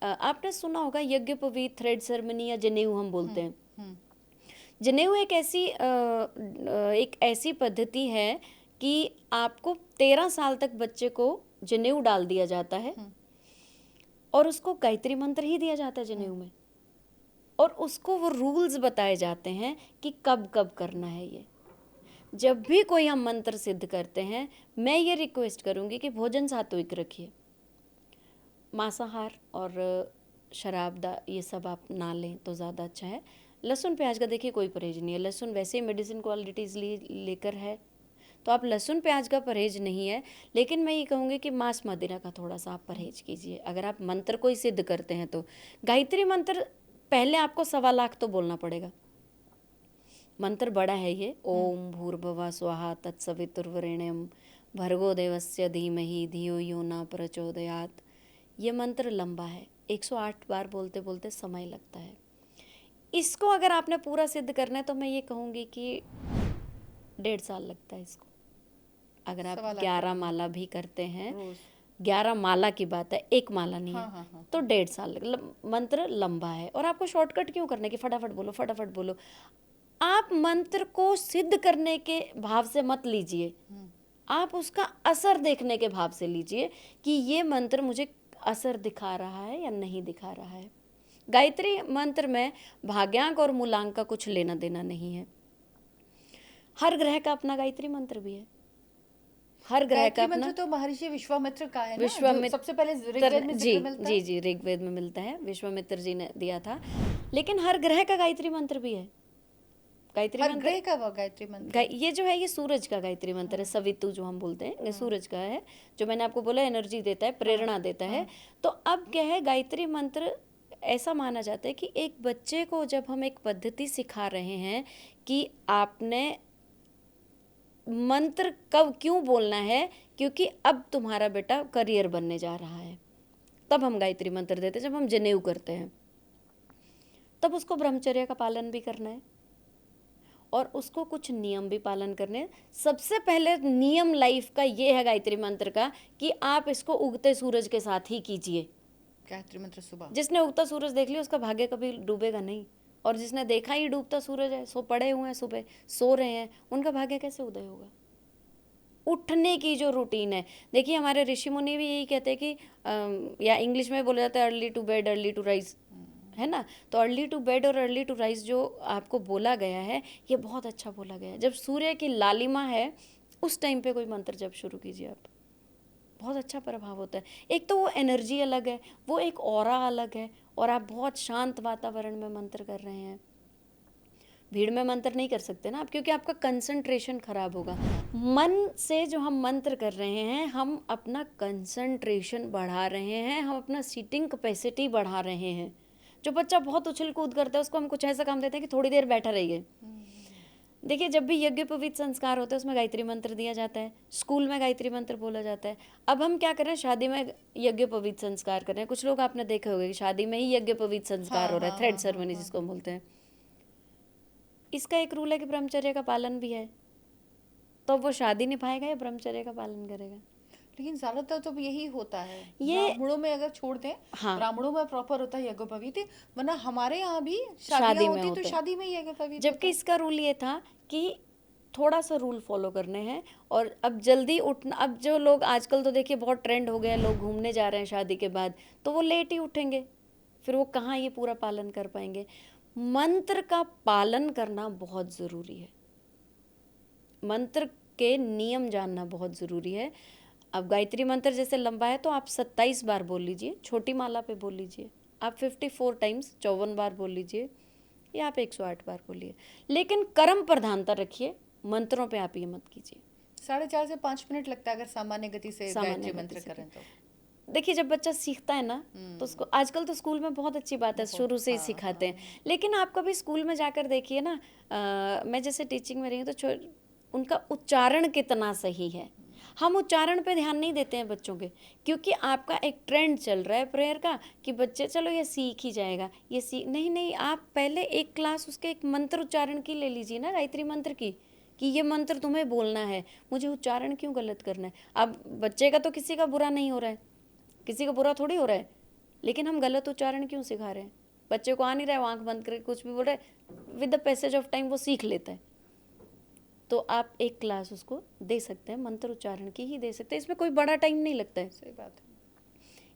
आपने सुना होगा यज्ञोपवीत, थ्रेड सेरेमनी या जनेऊ हम बोलते हैं। जनेऊ एक ऐसी पद्धति है कि आपको 13 साल तक बच्चे को जनेऊ डाल दिया जाता है, और उसको गायत्री मंत्र ही दिया जाता है जनेऊ में, और उसको वो रूल्स बताए जाते हैं कि कब कब करना है। ये जब भी कोई हम मंत्र सिद्ध करते हैं, मैं ये रिक्वेस्ट करूँगी कि भोजन सात्विक रखिए, मांसाहार और शराब ये सब आप ना लें तो ज़्यादा अच्छा है। लहसुन प्याज का देखिए कोई परहेज नहीं है, लहसुन वैसे ही मेडिसिन क्वालिटीज़ लेकर है, तो आप लहसुन प्याज का परहेज नहीं है, लेकिन मैं ये कहूँगी कि मांस मदिरा का थोड़ा सा आप परहेज कीजिए अगर आप मंत्र को ही सिद्ध करते हैं तो। गायत्री मंत्र पहले आपको 1.25 लाख तो बोलना पड़ेगा। मंत्र बड़ा है ये, ओम भूर्भुवः स्वाहा तत्सवितुर्वरेण्यं भर्गो देवस्य धीमहि धियो यो न प्रचोदयात्। ये मंत्र लंबा है, 108 बार बोलते बोलते समय लगता है। इसको अगर आपने पूरा सिद्ध करना है तो मैं ये कहूँगी कि 1.5 साल लगता है इसको। अगर आप 11 माला भी करते हैं, 11 माला की बात है, एक माला नहीं है, तो 1.5 साल मंत्र लंबा है। और आपको शॉर्टकट क्यों करने की, फटाफट बोलो फटाफट बोलो। आप मंत्र को सिद्ध करने के भाव से मत लीजिए, आप उसका असर देखने के भाव से लीजिए कि ये मंत्र मुझे असर दिखा रहा है या नहीं दिखा रहा है। गायत्री मंत्र में भाग्यांक और मूलांक का कुछ लेना देना नहीं है। हर ग्रह का अपना गायत्री मंत्र भी है, हर ग्रह का अपना। तो महर्षि विश्वामित्र का है ना, विश्वामित्र सबसे पहले ऋग्वेद में जिक्र मिलता है। जी ऋग्वेद में मिलता है, विश्वामित्र जी ने दिया था। लेकिन हर ग्रह का गायत्री मंत्र भी है। गायत्री मंत्र ग्रह का गायत्री मंत्र ये जो है ये सूरज का गायत्री मंत्र है, सवितु जो हम बोलते हैं, ये सूरज का है, जो मैंने आपको बोला एनर्जी देता है, प्रेरणा देता है। तो अब क्या है, गायत्री मंत्र ऐसा माना जाता है कि एक बच्चे को जब हम एक पद्धति सिखा रहे हैं कि आपने मंत्र कब क्यों बोलना है, क्योंकि अब तुम्हारा बेटा करियर बनने जा रहा है, तब हम गायत्री मंत्र देते हैं। जब हम जनेऊ करते हैं तब उसको ब्रह्मचर्य का पालन भी करना है और उसको कुछ नियम भी पालन करने हैं। सबसे पहले नियम लाइफ का ये है गायत्री मंत्र का कि आप इसको उगते सूरज के साथ ही कीजिए। गायत्री मंत्र सुबह, जिसने उगता सूरज देख लिया उसका भाग्य कभी डूबेगा नहीं, और जिसने देखा ही डूबता सूरज है, सो पड़े हुए हैं सुबह सो रहे हैं, उनका भाग्य कैसे उदय होगा। उठने की जो रूटीन है, देखिए हमारे ऋषि मुनि भी यही कहते हैं कि या इंग्लिश में बोला जाता है early to bed early to rise, है ना। तो अर्ली टू बेड और अर्ली टू राइज जो आपको बोला गया है, ये बहुत अच्छा बोला गया है। जब सूर्य की लालिमा है उस टाइम पे कोई मंत्र जब शुरू कीजिए आप, बहुत अच्छा प्रभाव होता है। एक तो वो एनर्जी अलग है, वो एक ऑरा अलग है, और आप बहुत शांत वातावरण में मंत्र कर रहे हैं। भीड़ में मंत्र नहीं कर सकते ना आप, क्योंकि आपका कंसंट्रेशन खराब होगा। मन से जो हम मंत्र कर रहे हैं, हम अपना कंसंट्रेशन बढ़ा रहे हैं, हम अपना सीटिंग कैपेसिटी बढ़ा रहे हैं। जो बच्चा बहुत उछल कूद करता है उसको हम कुछ ऐसा काम देते हैं कि थोड़ी देर बैठा रहिए। देखिए जब भी यज्ञोपवीत संस्कार होते हैं उसमें गायत्री मंत्र दिया जाता है, स्कूल में गायत्री मंत्र बोला जाता है। अब हम क्या कर रहे हैं, शादी में यज्ञोपवीत संस्कार कर रहे हैं। कुछ लोग आपने देखे होंगे कि शादी में ही यज्ञोपवीत संस्कार हो रहा है, थ्रेड सेरेमनी जिसको हम बोलते हैं। इसका एक रूल है कि ब्रह्मचर्य का पालन भी है, तो वो शादी निभाएगा या ब्रह्मचर्य का पालन करेगा। लेकिन ज्यादातर तो यही होता है, ये ब्राह्मणों में अगर छोड़ दें, हाँ, ब्राह्मणों में प्रॉपर होता है यज्ञोपवीत, वरना हमारे यहाँ भी शादी शादियां में होती तो होते शादी में ही यज्ञोपवीत। जबकि इसका रूल ये था कि थोड़ा सा रूल फॉलो करने हैं। और अब जल्दी उठना, अब जो लोग आजकल तो देखिए बहुत ट्रेंड हो गया है, लोग घूमने जा रहे हैं शादी के बाद, तो वो लेट ही उठेंगे, फिर वो कहाँ ये पूरा पालन कर पाएंगे। मंत्र का पालन करना बहुत ज़रूरी है, मंत्र के नियम जानना बहुत ज़रूरी है। अब गायत्री मंत्र जैसे लंबा है तो आप 27 बार बोल लीजिए, छोटी माला पे बोल लीजिए, आप 54 टाइम्स 54 बार बोल लीजिए, या आप 108 बार बोलिए, लेकिन कर्म प्रधानता रखिए, मंत्रों पे आप ये मत कीजिए। 4.5 से 5 मिनट लगता है अगर सामान्य गति से गायत्री मंत्र करें तो। देखिए जब बच्चा सीखता है ना तो उसको, आजकल तो स्कूल में बहुत अच्छी बात है, शुरू से ही सिखाते हैं। लेकिन आप कभी स्कूल में जाकर देखिए ना, मैं जैसे टीचिंग में रही हूँ तो उनका उच्चारण कितना सही है। हम उच्चारण पे ध्यान नहीं देते हैं बच्चों के, क्योंकि आपका एक ट्रेंड चल रहा है प्रेयर का कि बच्चे चलो ये सीख ही जाएगा, ये सीख नहीं, आप पहले एक क्लास उसके एक मंत्र उच्चारण की ले लीजिए ना, गायत्री मंत्र की, कि ये मंत्र तुम्हें बोलना है, मुझे उच्चारण क्यों गलत करना है। अब बच्चे का तो किसी का बुरा नहीं हो रहा है, किसी का बुरा थोड़ी हो रहा है, लेकिन हम गलत उच्चारण क्यों सिखा रहे हैं। बच्चे को आ नहीं रहा है, आंख बंद करके कुछ भी बोल रहा है, with the passage of time वो सीख लेता है। तो आप एक क्लास उसको दे सकते हैं, मंत्र उच्चारण की ही दे सकते हैं, इसमें कोई बड़ा टाइम नहीं लगता है। सही बात है,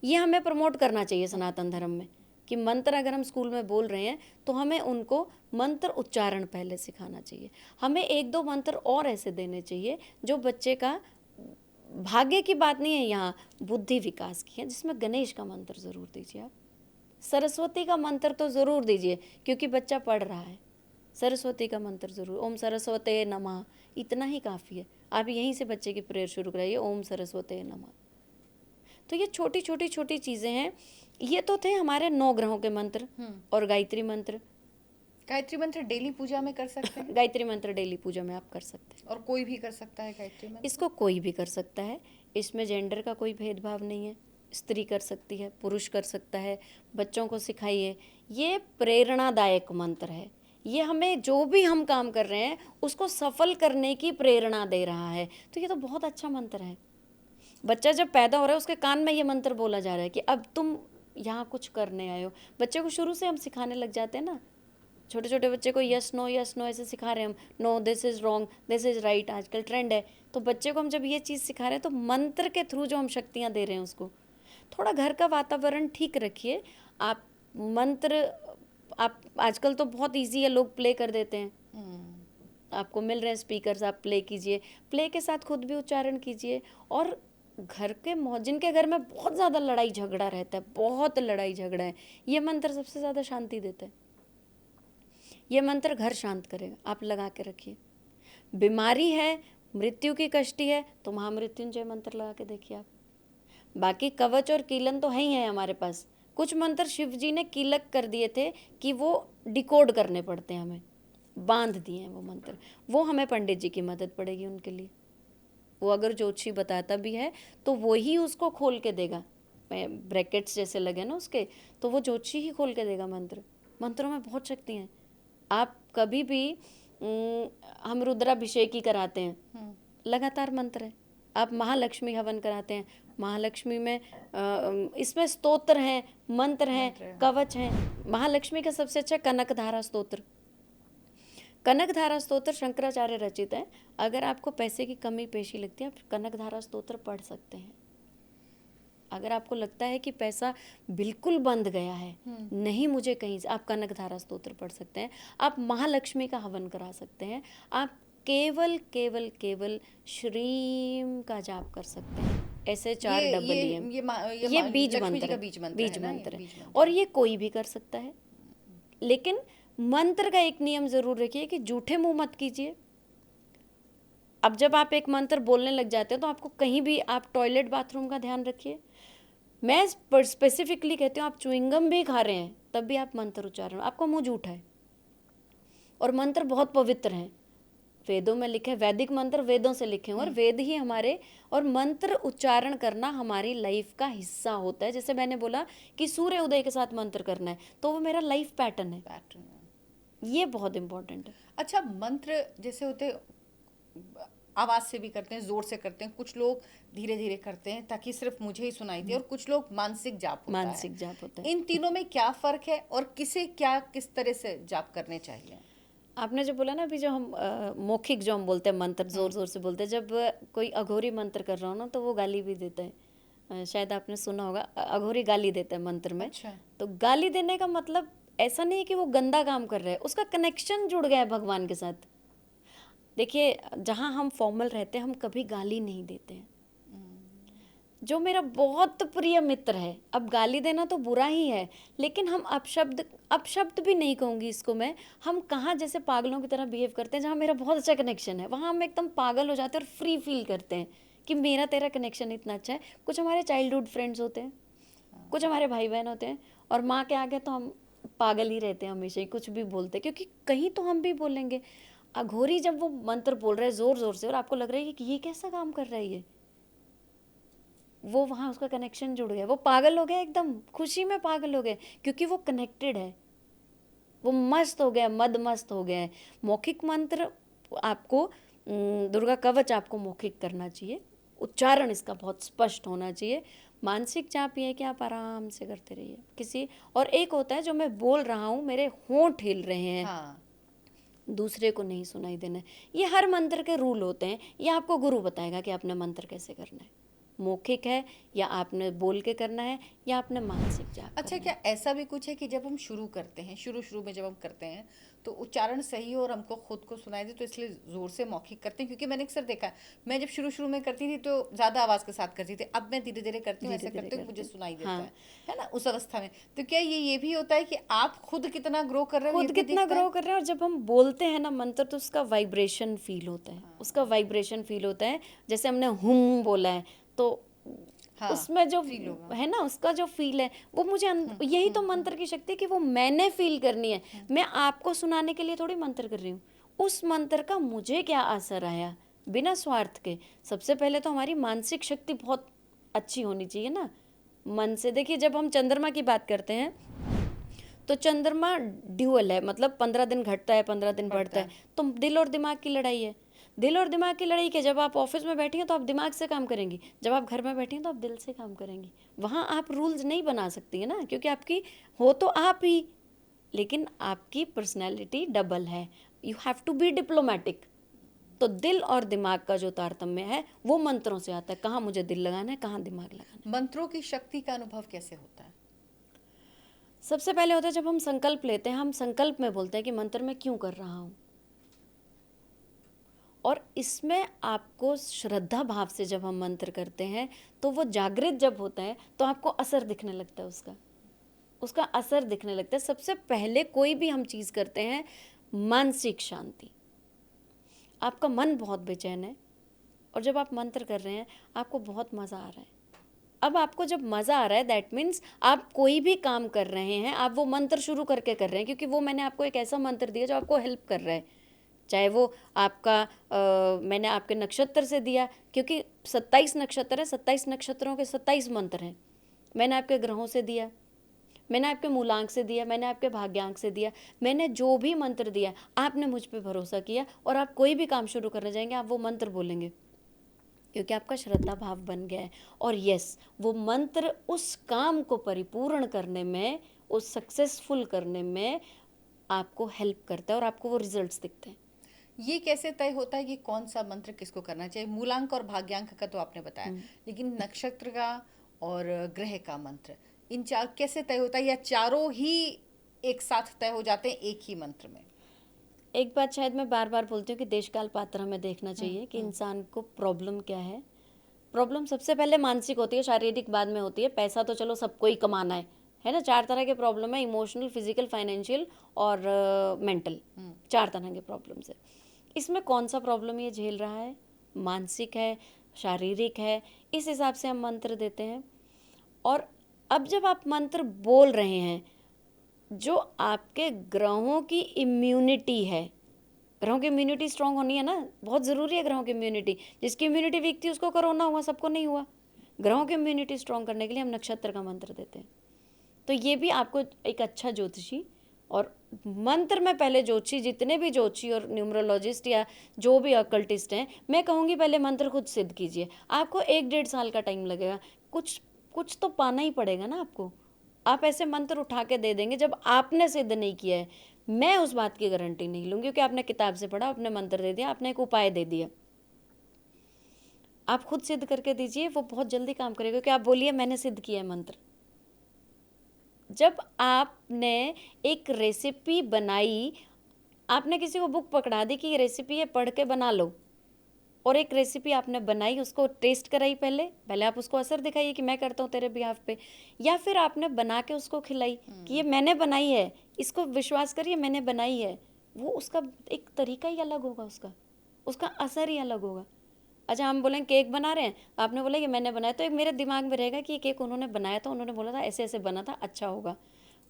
ये हमें प्रमोट करना चाहिए सनातन धर्म में, कि मंत्र अगर हम स्कूल में बोल रहे हैं तो हमें उनको मंत्र उच्चारण पहले सिखाना चाहिए। हमें 1-2 मंत्र और ऐसे देने चाहिए जो बच्चे का, भाग्य की बात नहीं है यहाँ, बुद्धि विकास की है, जिसमें गणेश का मंत्र ज़रूर दीजिए आप, सरस्वती का मंत्र तो ज़रूर दीजिए, क्योंकि बच्चा पढ़ रहा है, सरस्वती का मंत्र ज़रूर, ओम सरस्वते नमः, इतना ही काफ़ी है। आप यहीं से बच्चे की प्रेयर शुरू कराइए, ओम सरस्वती नमः। तो ये छोटी छोटी छोटी चीज़ें हैं। ये तो थे हमारे 9 ग्रहों के मंत्र और गायत्री मंत्र। गायत्री मंत्र डेली पूजा में कर सकते हैं? गायत्री मंत्र डेली पूजा में आप कर सकते हैं। और कोई भी कर सकता है गायत्री मंत्र? इसको कोई भी कर सकता है, इसमें जेंडर का कोई भेदभाव नहीं है। स्त्री कर सकती है, पुरुष कर सकता है। बच्चों को सिखाइए। ये प्रेरणादायक मंत्र है। ये हमें जो भी हम काम कर रहे हैं उसको सफल करने की प्रेरणा दे रहा है। तो ये तो बहुत अच्छा मंत्र है। बच्चा जब पैदा हो रहा है उसके कान में ये मंत्र बोला जा रहा है कि अब तुम यहाँ कुछ करने आए हो। बच्चे को शुरू से हम सिखाने लग जाते हैं ना, छोटे छोटे बच्चे को यस नो ऐसे सिखा रहे हैं हम, no this is wrong, this is right, आजकल ट्रेंड है। तो बच्चे को हम जब ये चीज़ सिखा रहे हैं तो मंत्र के थ्रू जो हम शक्तियाँ दे रहे हैं उसको, थोड़ा घर का वातावरण ठीक रखिए। आप मंत्र, आप आजकल तो बहुत इजी है, लोग प्ले कर देते हैं। आपको मिल रहे हैं स्पीकर्स, आप प्ले कीजिए, प्ले के साथ खुद भी उच्चारण कीजिए। और घर के जिनके घर में बहुत ज़्यादा लड़ाई झगड़ा रहता है, बहुत लड़ाई झगड़ा है, ये मंत्र सबसे ज़्यादा शांति देता है। ये मंत्र घर शांत करेगा, आप लगा के रखिए। बीमारी है, मृत्यु की कष्टी है, तो महामृत्युंजय मंत्र लगा के देखिए आप। बाकी कवच और कीलन तो है ही है हमारे पास। कुछ मंत्र शिव जी ने कीलक कर दिए थे कि वो डिकोड करने पड़ते हैं, हमें बांध दिए हैं वो मंत्र। वो हमें पंडित जी की मदद पड़ेगी उनके लिए। वो अगर ज्योतिषी बताता भी है तो वो ही उसको खोल के देगा, ब्रैकेट्स जैसे लगे ना उसके, तो वो ज्योतिषी ही खोल के देगा मंत्र। मंत्रों में बहुत शक्ति है। आप कभी भी हम रुद्राभिषेक ही कराते हैं, लगातार मंत्र है। आप महालक्ष्मी हवन कराते हैं, महालक्ष्मी में इसमें स्तोत्र हैं, मंत्र हैं, कवच हैं। महालक्ष्मी का सबसे अच्छा कनकधारा स्तोत्र। कनकधारा स्तोत्र शंकराचार्य रचित है। अगर आपको पैसे की कमी पेशी लगती है, आप कनकधारा स्तोत्र पढ़ सकते हैं। अगर आपको लगता है कि पैसा बिल्कुल बंद गया है, नहीं मुझे कहीं से, आप कनकधारा स्तोत्र पढ़ सकते हैं। आप महालक्ष्मी का हवन करा सकते हैं। आप केवल केवल केवल श्रीम का जाप कर सकते हैं। ऐसे 4 डबल ये बीज मंत्र है। और ये कोई भी कर सकता है, लेकिन मंत्र का एक नियम जरूर रखिए कि झूठे मुंह मत कीजिए। अब जब आप एक मंत्र बोलने लग जाते हैं तो आपको कहीं भी, आप टॉयलेट बाथरूम का ध्यान रखिए। मैं स्पेसिफिकली कहती हूँ, आप च्युइंगम भी खा रहे हैं तब भी आप मंत्र उच्चारण, आपका मुंह झूठा है। और मंत्र बहुत पवित्र हैं, वेदों में लिखे, वैदिक मंत्र वेदों से लिखे हैं और वेद ही हमारे, और मंत्र उच्चारण करना हमारी लाइफ का हिस्सा होता है। जैसे मैंने बोला कि सूर्य उदय के साथ मंत्र करना है, तो वो मेरा लाइफ पैटर्न है। ये बहुत इंपॉर्टेंट है। अच्छा, मंत्र जैसे होते आवाज से भी करते हैं, जोर से करते हैं, कुछ लोग धीरे धीरे करते हैं ताकि सिर्फ मुझे ही सुनाई दे, और कुछ लोग मानसिक जाप होता है। इन तीनों में क्या फर्क है और किसे क्या किस तरह से जाप करने चाहिए? आपने जो बोला ना अभी, जो हम मौखिक जो हम बोलते हैं मंत्र, जोर जोर से बोलते हैं, जब कोई अघोरी मंत्र कर रहा हो ना तो वो गाली भी देता है। शायद आपने सुना होगा, अघोरी गाली देता है मंत्र में। अच्छा। तो गाली देने का मतलब ऐसा नहीं है कि वो गंदा काम कर रहा है, उसका कनेक्शन जुड़ गया है भगवान के साथ। देखिए, जहाँ हम फॉर्मल रहते हैं हम कभी गाली नहीं देते हैं। जो मेरा बहुत प्रिय मित्र है, अब गाली देना तो बुरा ही है, लेकिन हम अपशब्द भी नहीं कहूँगी इसको मैं, हम कहाँ जैसे पागलों की तरह बिहेव करते हैं। जहाँ मेरा बहुत अच्छा कनेक्शन है वहाँ हम एकदम पागल हो जाते हैं और फ्री फील करते हैं कि मेरा तेरा कनेक्शन इतना अच्छा है। कुछ हमारे चाइल्डहुड फ्रेंड्स होते हैं, कुछ हमारे भाई बहन होते हैं, और माँ के आगे तो हम पागल ही रहते हैं, हमेशा ही कुछ भी बोलते हैं, क्योंकि कहीं तो हम भी बोलेंगे। अघोरी जब वो मंत्र बोल रहे हैं जोर जोर से और आपको लग रहा है कि ये कैसा काम कर रहा है, ये वो वहाँ उसका कनेक्शन जुड़ गया, वो पागल हो गया, एकदम खुशी में पागल हो गए, क्योंकि वो कनेक्टेड है, वो मस्त हो गया, मद मस्त हो गया है। मौखिक मंत्र आपको, दुर्गा कवच आपको मौखिक करना चाहिए, उच्चारण इसका बहुत स्पष्ट होना चाहिए। मानसिक जाप ये है कि आप आराम से करते रहिए किसी, और एक होता है जो मैं बोल रहा हूँ, मेरे होंठ हिल रहे हैं, हाँ, दूसरे को नहीं सुनाई देना है। ये हर मंत्र के रूल होते हैं, ये आपको गुरु बताएगा कि आपने मंत्र कैसे करना है। मौखिक है या आपने बोल के करना है या आपने मानसिक जाप। अच्छा, क्या ऐसा भी कुछ है कि जब हम शुरू करते हैं, शुरू में जब हम करते हैं तो उच्चारण सही हो और हमको खुद को सुनाई दे, तो इसलिए जोर से मौखिक करते हैं। क्योंकि मैंने अक्सर देखा है, मैं जब शुरू शुरू में करती थी तो ज़्यादा आवाज़ के साथ करती थी, अब मैं धीरे धीरे करती हूँ, ऐसा धीरे-धीरे करती हूँ कि मुझे करते हैं। सुनाई देता हाँ, है ना, उस अवस्था में। तो क्या ये भी होता है कि आप खुद कितना ग्रो कर रहे हो, ये खुद भी कितना दिखता ग्रो है? कर रहे हैं, और जब हम बोलते हैं ना मंत्र तो उसका वाइब्रेशन फील होता है, उसका वाइब्रेशन फील होता है। जैसे हमने हुम बोला है तो हाँ, उसमें जो फील होगा। है ना, उसका जो फील है वो मुझे यही तो मंत्र की शक्ति है कि वो मैंने फील करनी है। मैं आपको सुनाने के लिए थोड़ी मंत्र कर रही हूँ, उस मंत्र का मुझे क्या असर आया बिना स्वार्थ के। सबसे पहले तो हमारी मानसिक शक्ति बहुत अच्छी होनी चाहिए ना मन से। देखिए जब हम चंद्रमा की बात करते हैं तो चंद्रमा ड्यूअल है, मतलब 15 दिन घटता है 15 दिन बढ़ता है। तो दिल और दिमाग की लड़ाई है। दिल और दिमाग की लड़ाई के जब आप ऑफिस में बैठी हैं तो आप दिमाग से काम करेंगी, जब आप घर में बैठी हैं तो आप दिल से काम करेंगी। वहाँ आप रूल्स नहीं बना सकती है ना, क्योंकि आपकी हो तो आप ही, लेकिन आपकी पर्सनैलिटी डबल है। You have to be diplomatic. तो दिल और दिमाग का जो तारतम्य है वो मंत्रों से आता है, कहाँ मुझे दिल लगाना है कहाँ दिमाग लगाना है। मंत्रों की शक्ति का अनुभव कैसे होता है? सबसे पहले होता है जब हम संकल्प लेते हैं, हम संकल्प में बोलते हैं कि मंत्र मैं क्यों कर रहा हूँ, और इसमें आपको श्रद्धा भाव से जब हम मंत्र करते हैं तो वो जागृत जब होता है तो आपको असर दिखने लगता है, उसका असर दिखने लगता है। सबसे पहले कोई भी हम चीज़ करते हैं, मानसिक शांति। आपका मन बहुत बेचैन है और जब आप मंत्र कर रहे हैं आपको बहुत मज़ा आ रहा है। अब आपको जब मज़ा आ रहा है दैट मीन्स आप कोई भी काम कर रहे हैं, आप वो मंत्र शुरू करके कर रहे हैं, क्योंकि वो मैंने आपको एक ऐसा मंत्र दिया जो आपको हेल्प कर रहा है। चाहे वो आपका मैंने आपके नक्षत्र से दिया, क्योंकि 27 नक्षत्र है, 27 नक्षत्रों के 27 मंत्र हैं। मैंने आपके ग्रहों से दिया, मैंने आपके मूलांक से दिया, मैंने आपके भाग्यांक से दिया। मैंने जो भी मंत्र दिया आपने मुझ पे भरोसा किया, और आप कोई भी काम शुरू करने जाएंगे आप वो मंत्र बोलेंगे, क्योंकि आपका श्रद्धा भाव बन गया है। और यस, वो मंत्र उस काम को परिपूर्ण करने में, उस सक्सेसफुल करने में आपको हेल्प करता है और आपको वो रिजल्ट्स दिखते हैं। ये कैसे तय होता है कि कौन सा मंत्र किसको करना चाहिए? मूलांक और भाग्यांक का तो आपने बताया, लेकिन नक्षत्र का और ग्रह का मंत्र, इन चार कैसे तय होता है, या चारों ही एक साथ तय हो जाते हैं एक ही मंत्र में? एक बात शायद मैं बार बार बोलती हूँ कि देश काल पात्र हमें देखना चाहिए कि इंसान को प्रॉब्लम क्या है। प्रॉब्लम सबसे पहले मानसिक होती है, शारीरिक बाद में होती है। पैसा तो चलो सबको ही कमाना है ना। 4 तरह के प्रॉब्लम है, इमोशनल, फिजिकल, फाइनेंशियल और मेंटल। 4 तरह के प्रॉब्लम्स है। इसमें कौन सा प्रॉब्लम ये झेल रहा है, मानसिक है, शारीरिक है, इस हिसाब से हम मंत्र देते हैं। और अब जब आप मंत्र बोल रहे हैं, जो आपके ग्रहों की इम्यूनिटी है, ग्रहों की इम्यूनिटी स्ट्रांग होनी है ना, बहुत ज़रूरी है ग्रहों की इम्यूनिटी। जिसकी इम्यूनिटी वीक थी उसको कोरोना हुआ, सबको नहीं हुआ। ग्रहों की इम्यूनिटी स्ट्रांग करने के लिए हम नक्षत्र का मंत्र देते हैं। तो ये भी आपको एक अच्छा ज्योतिषी, और मंत्र में पहले ज्योतिषी, जितने भी ज्योतिषी और न्यूमरोलॉजिस्ट या जो भी ऑकल्टिस्ट हैं, मैं कहूँगी पहले मंत्र खुद सिद्ध कीजिए। आपको 1-1.5 साल का टाइम लगेगा, कुछ कुछ तो पाना ही पड़ेगा ना आपको। आप ऐसे मंत्र उठा के दे देंगे जब आपने सिद्ध नहीं किया है, मैं उस बात की गारंटी नहीं लूँगी, क्योंकि आपने किताब से पढ़ा, आपने मंत्र दे दिया, आपने एक उपाय दे दिया। आप खुद सिद्ध करके दीजिए, वो बहुत जल्दी काम करेगा, क्योंकि आप बोलिए मैंने सिद्ध किया है मंत्र। जब आपने एक रेसिपी बनाई, आपने किसी को बुक पकड़ा दी कि ये रेसिपी है, पढ़ के बना लो, और एक रेसिपी आपने बनाई, उसको टेस्ट कराई, पहले आप उसको असर दिखाइए कि मैं करता हूँ तेरे बिहाफ पे, या फिर आपने बना के उसको खिलाई कि ये मैंने बनाई है, इसको विश्वास करिए मैंने बनाई है। वो उसका एक तरीका ही अलग होगा, उसका असर ही अलग होगा। अच्छा, हम बोलें केक बना रहे हैं, आपने बोला कि मैंने बनाया, तो एक मेरे दिमाग में रहेगा कि ये केक उन्होंने बनाया था, उन्होंने बोला था ऐसे ऐसे बना था, अच्छा होगा।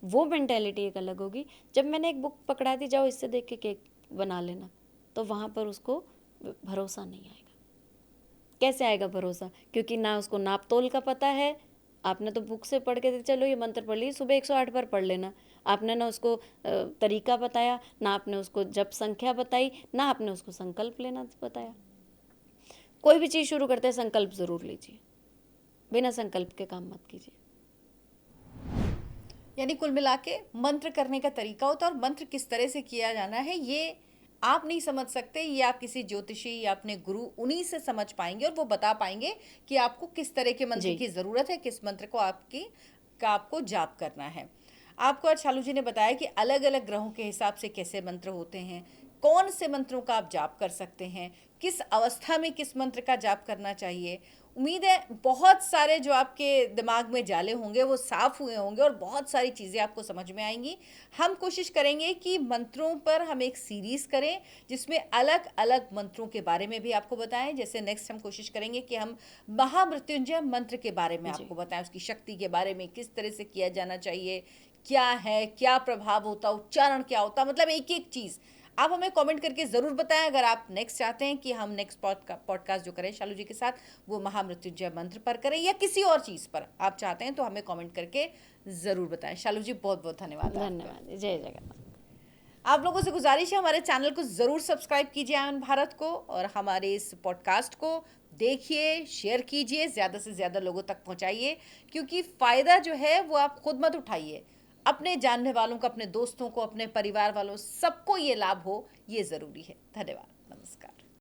वो मेंटेलिटी एक अलग होगी। जब मैंने एक बुक पकड़ा दी, जाओ इससे देख के केक बना लेना, तो वहाँ पर उसको भरोसा नहीं आएगा। कैसे आएगा भरोसा? क्योंकि ना उसको नाप तोल का पता है। आपने तो बुक से पढ़ के चलो ये मंत्र पढ़ ली, सुबह 108 बार पढ़ लेना। आपने ना उसको तरीका बताया, ना आपने उसको जप संख्या बताई, ना आपने उसको संकल्प लेना बताया। कोई भी चीज़ शुरू करते हैं संकल्प ज़रूर लीजिए, बिना संकल्प के काम मत कीजिए। यानी कुल मिला के मंत्र करने का तरीका होता है, और मंत्र किस तरह से किया जाना है ये आप नहीं समझ सकते, ये आप किसी ज्योतिषी या अपने गुरु उन्हीं से समझ पाएंगे, और वो बता पाएंगे कि आपको किस तरह के मंत्र जी। की ज़रूरत है, किस मंत्र को आपको जाप करना है। आपको आज शालू जी ने बताया कि अलग अलग ग्रहों के हिसाब से कैसे मंत्र होते हैं, कौन से मंत्रों का आप जाप कर सकते हैं, किस अवस्था में किस मंत्र का जाप करना चाहिए। उम्मीद है बहुत सारे जो आपके दिमाग में जाले होंगे वो साफ हुए होंगे और बहुत सारी चीज़ें आपको समझ में आएंगी। हम कोशिश करेंगे कि मंत्रों पर हम एक सीरीज़ करें जिसमें अलग अलग मंत्रों के बारे में भी आपको बताएं। जैसे नेक्स्ट हम कोशिश करेंगे कि हम महामृत्युंजय मंत्र के बारे में जी। आपको बताएं, उसकी शक्ति के बारे में, किस तरह से किया जाना चाहिए, क्या है, क्या प्रभाव होता, उच्चारण क्या होता, मतलब एक एक चीज़ आप हमें कमेंट करके ज़रूर बताएं। अगर आप नेक्स्ट चाहते हैं कि हम नेक्स्ट पॉडकास्ट जो करें शालू जी के साथ वो महामृत्युंजय मंत्र पर करें या किसी और चीज़ पर आप चाहते हैं तो हमें कमेंट करके ज़रूर बताएं। शालू जी बहुत बहुत धन्यवाद आपका। धन्यवाद। जय जगन्नाथ। आप लोगों से गुजारिश है हमारे चैनल को ज़रूर सब्सक्राइब कीजिए आयन भारत को, और हमारे इस पॉडकास्ट को देखिए, शेयर कीजिए, ज़्यादा से ज़्यादा लोगों तक पहुंचाइए, क्योंकि फ़ायदा जो है वो आप खुद मत उठाइए, अपने जानने वालों को, अपने दोस्तों को, अपने परिवार वालों, सबको ये लाभ हो, ये ज़रूरी है। धन्यवाद, नमस्कार।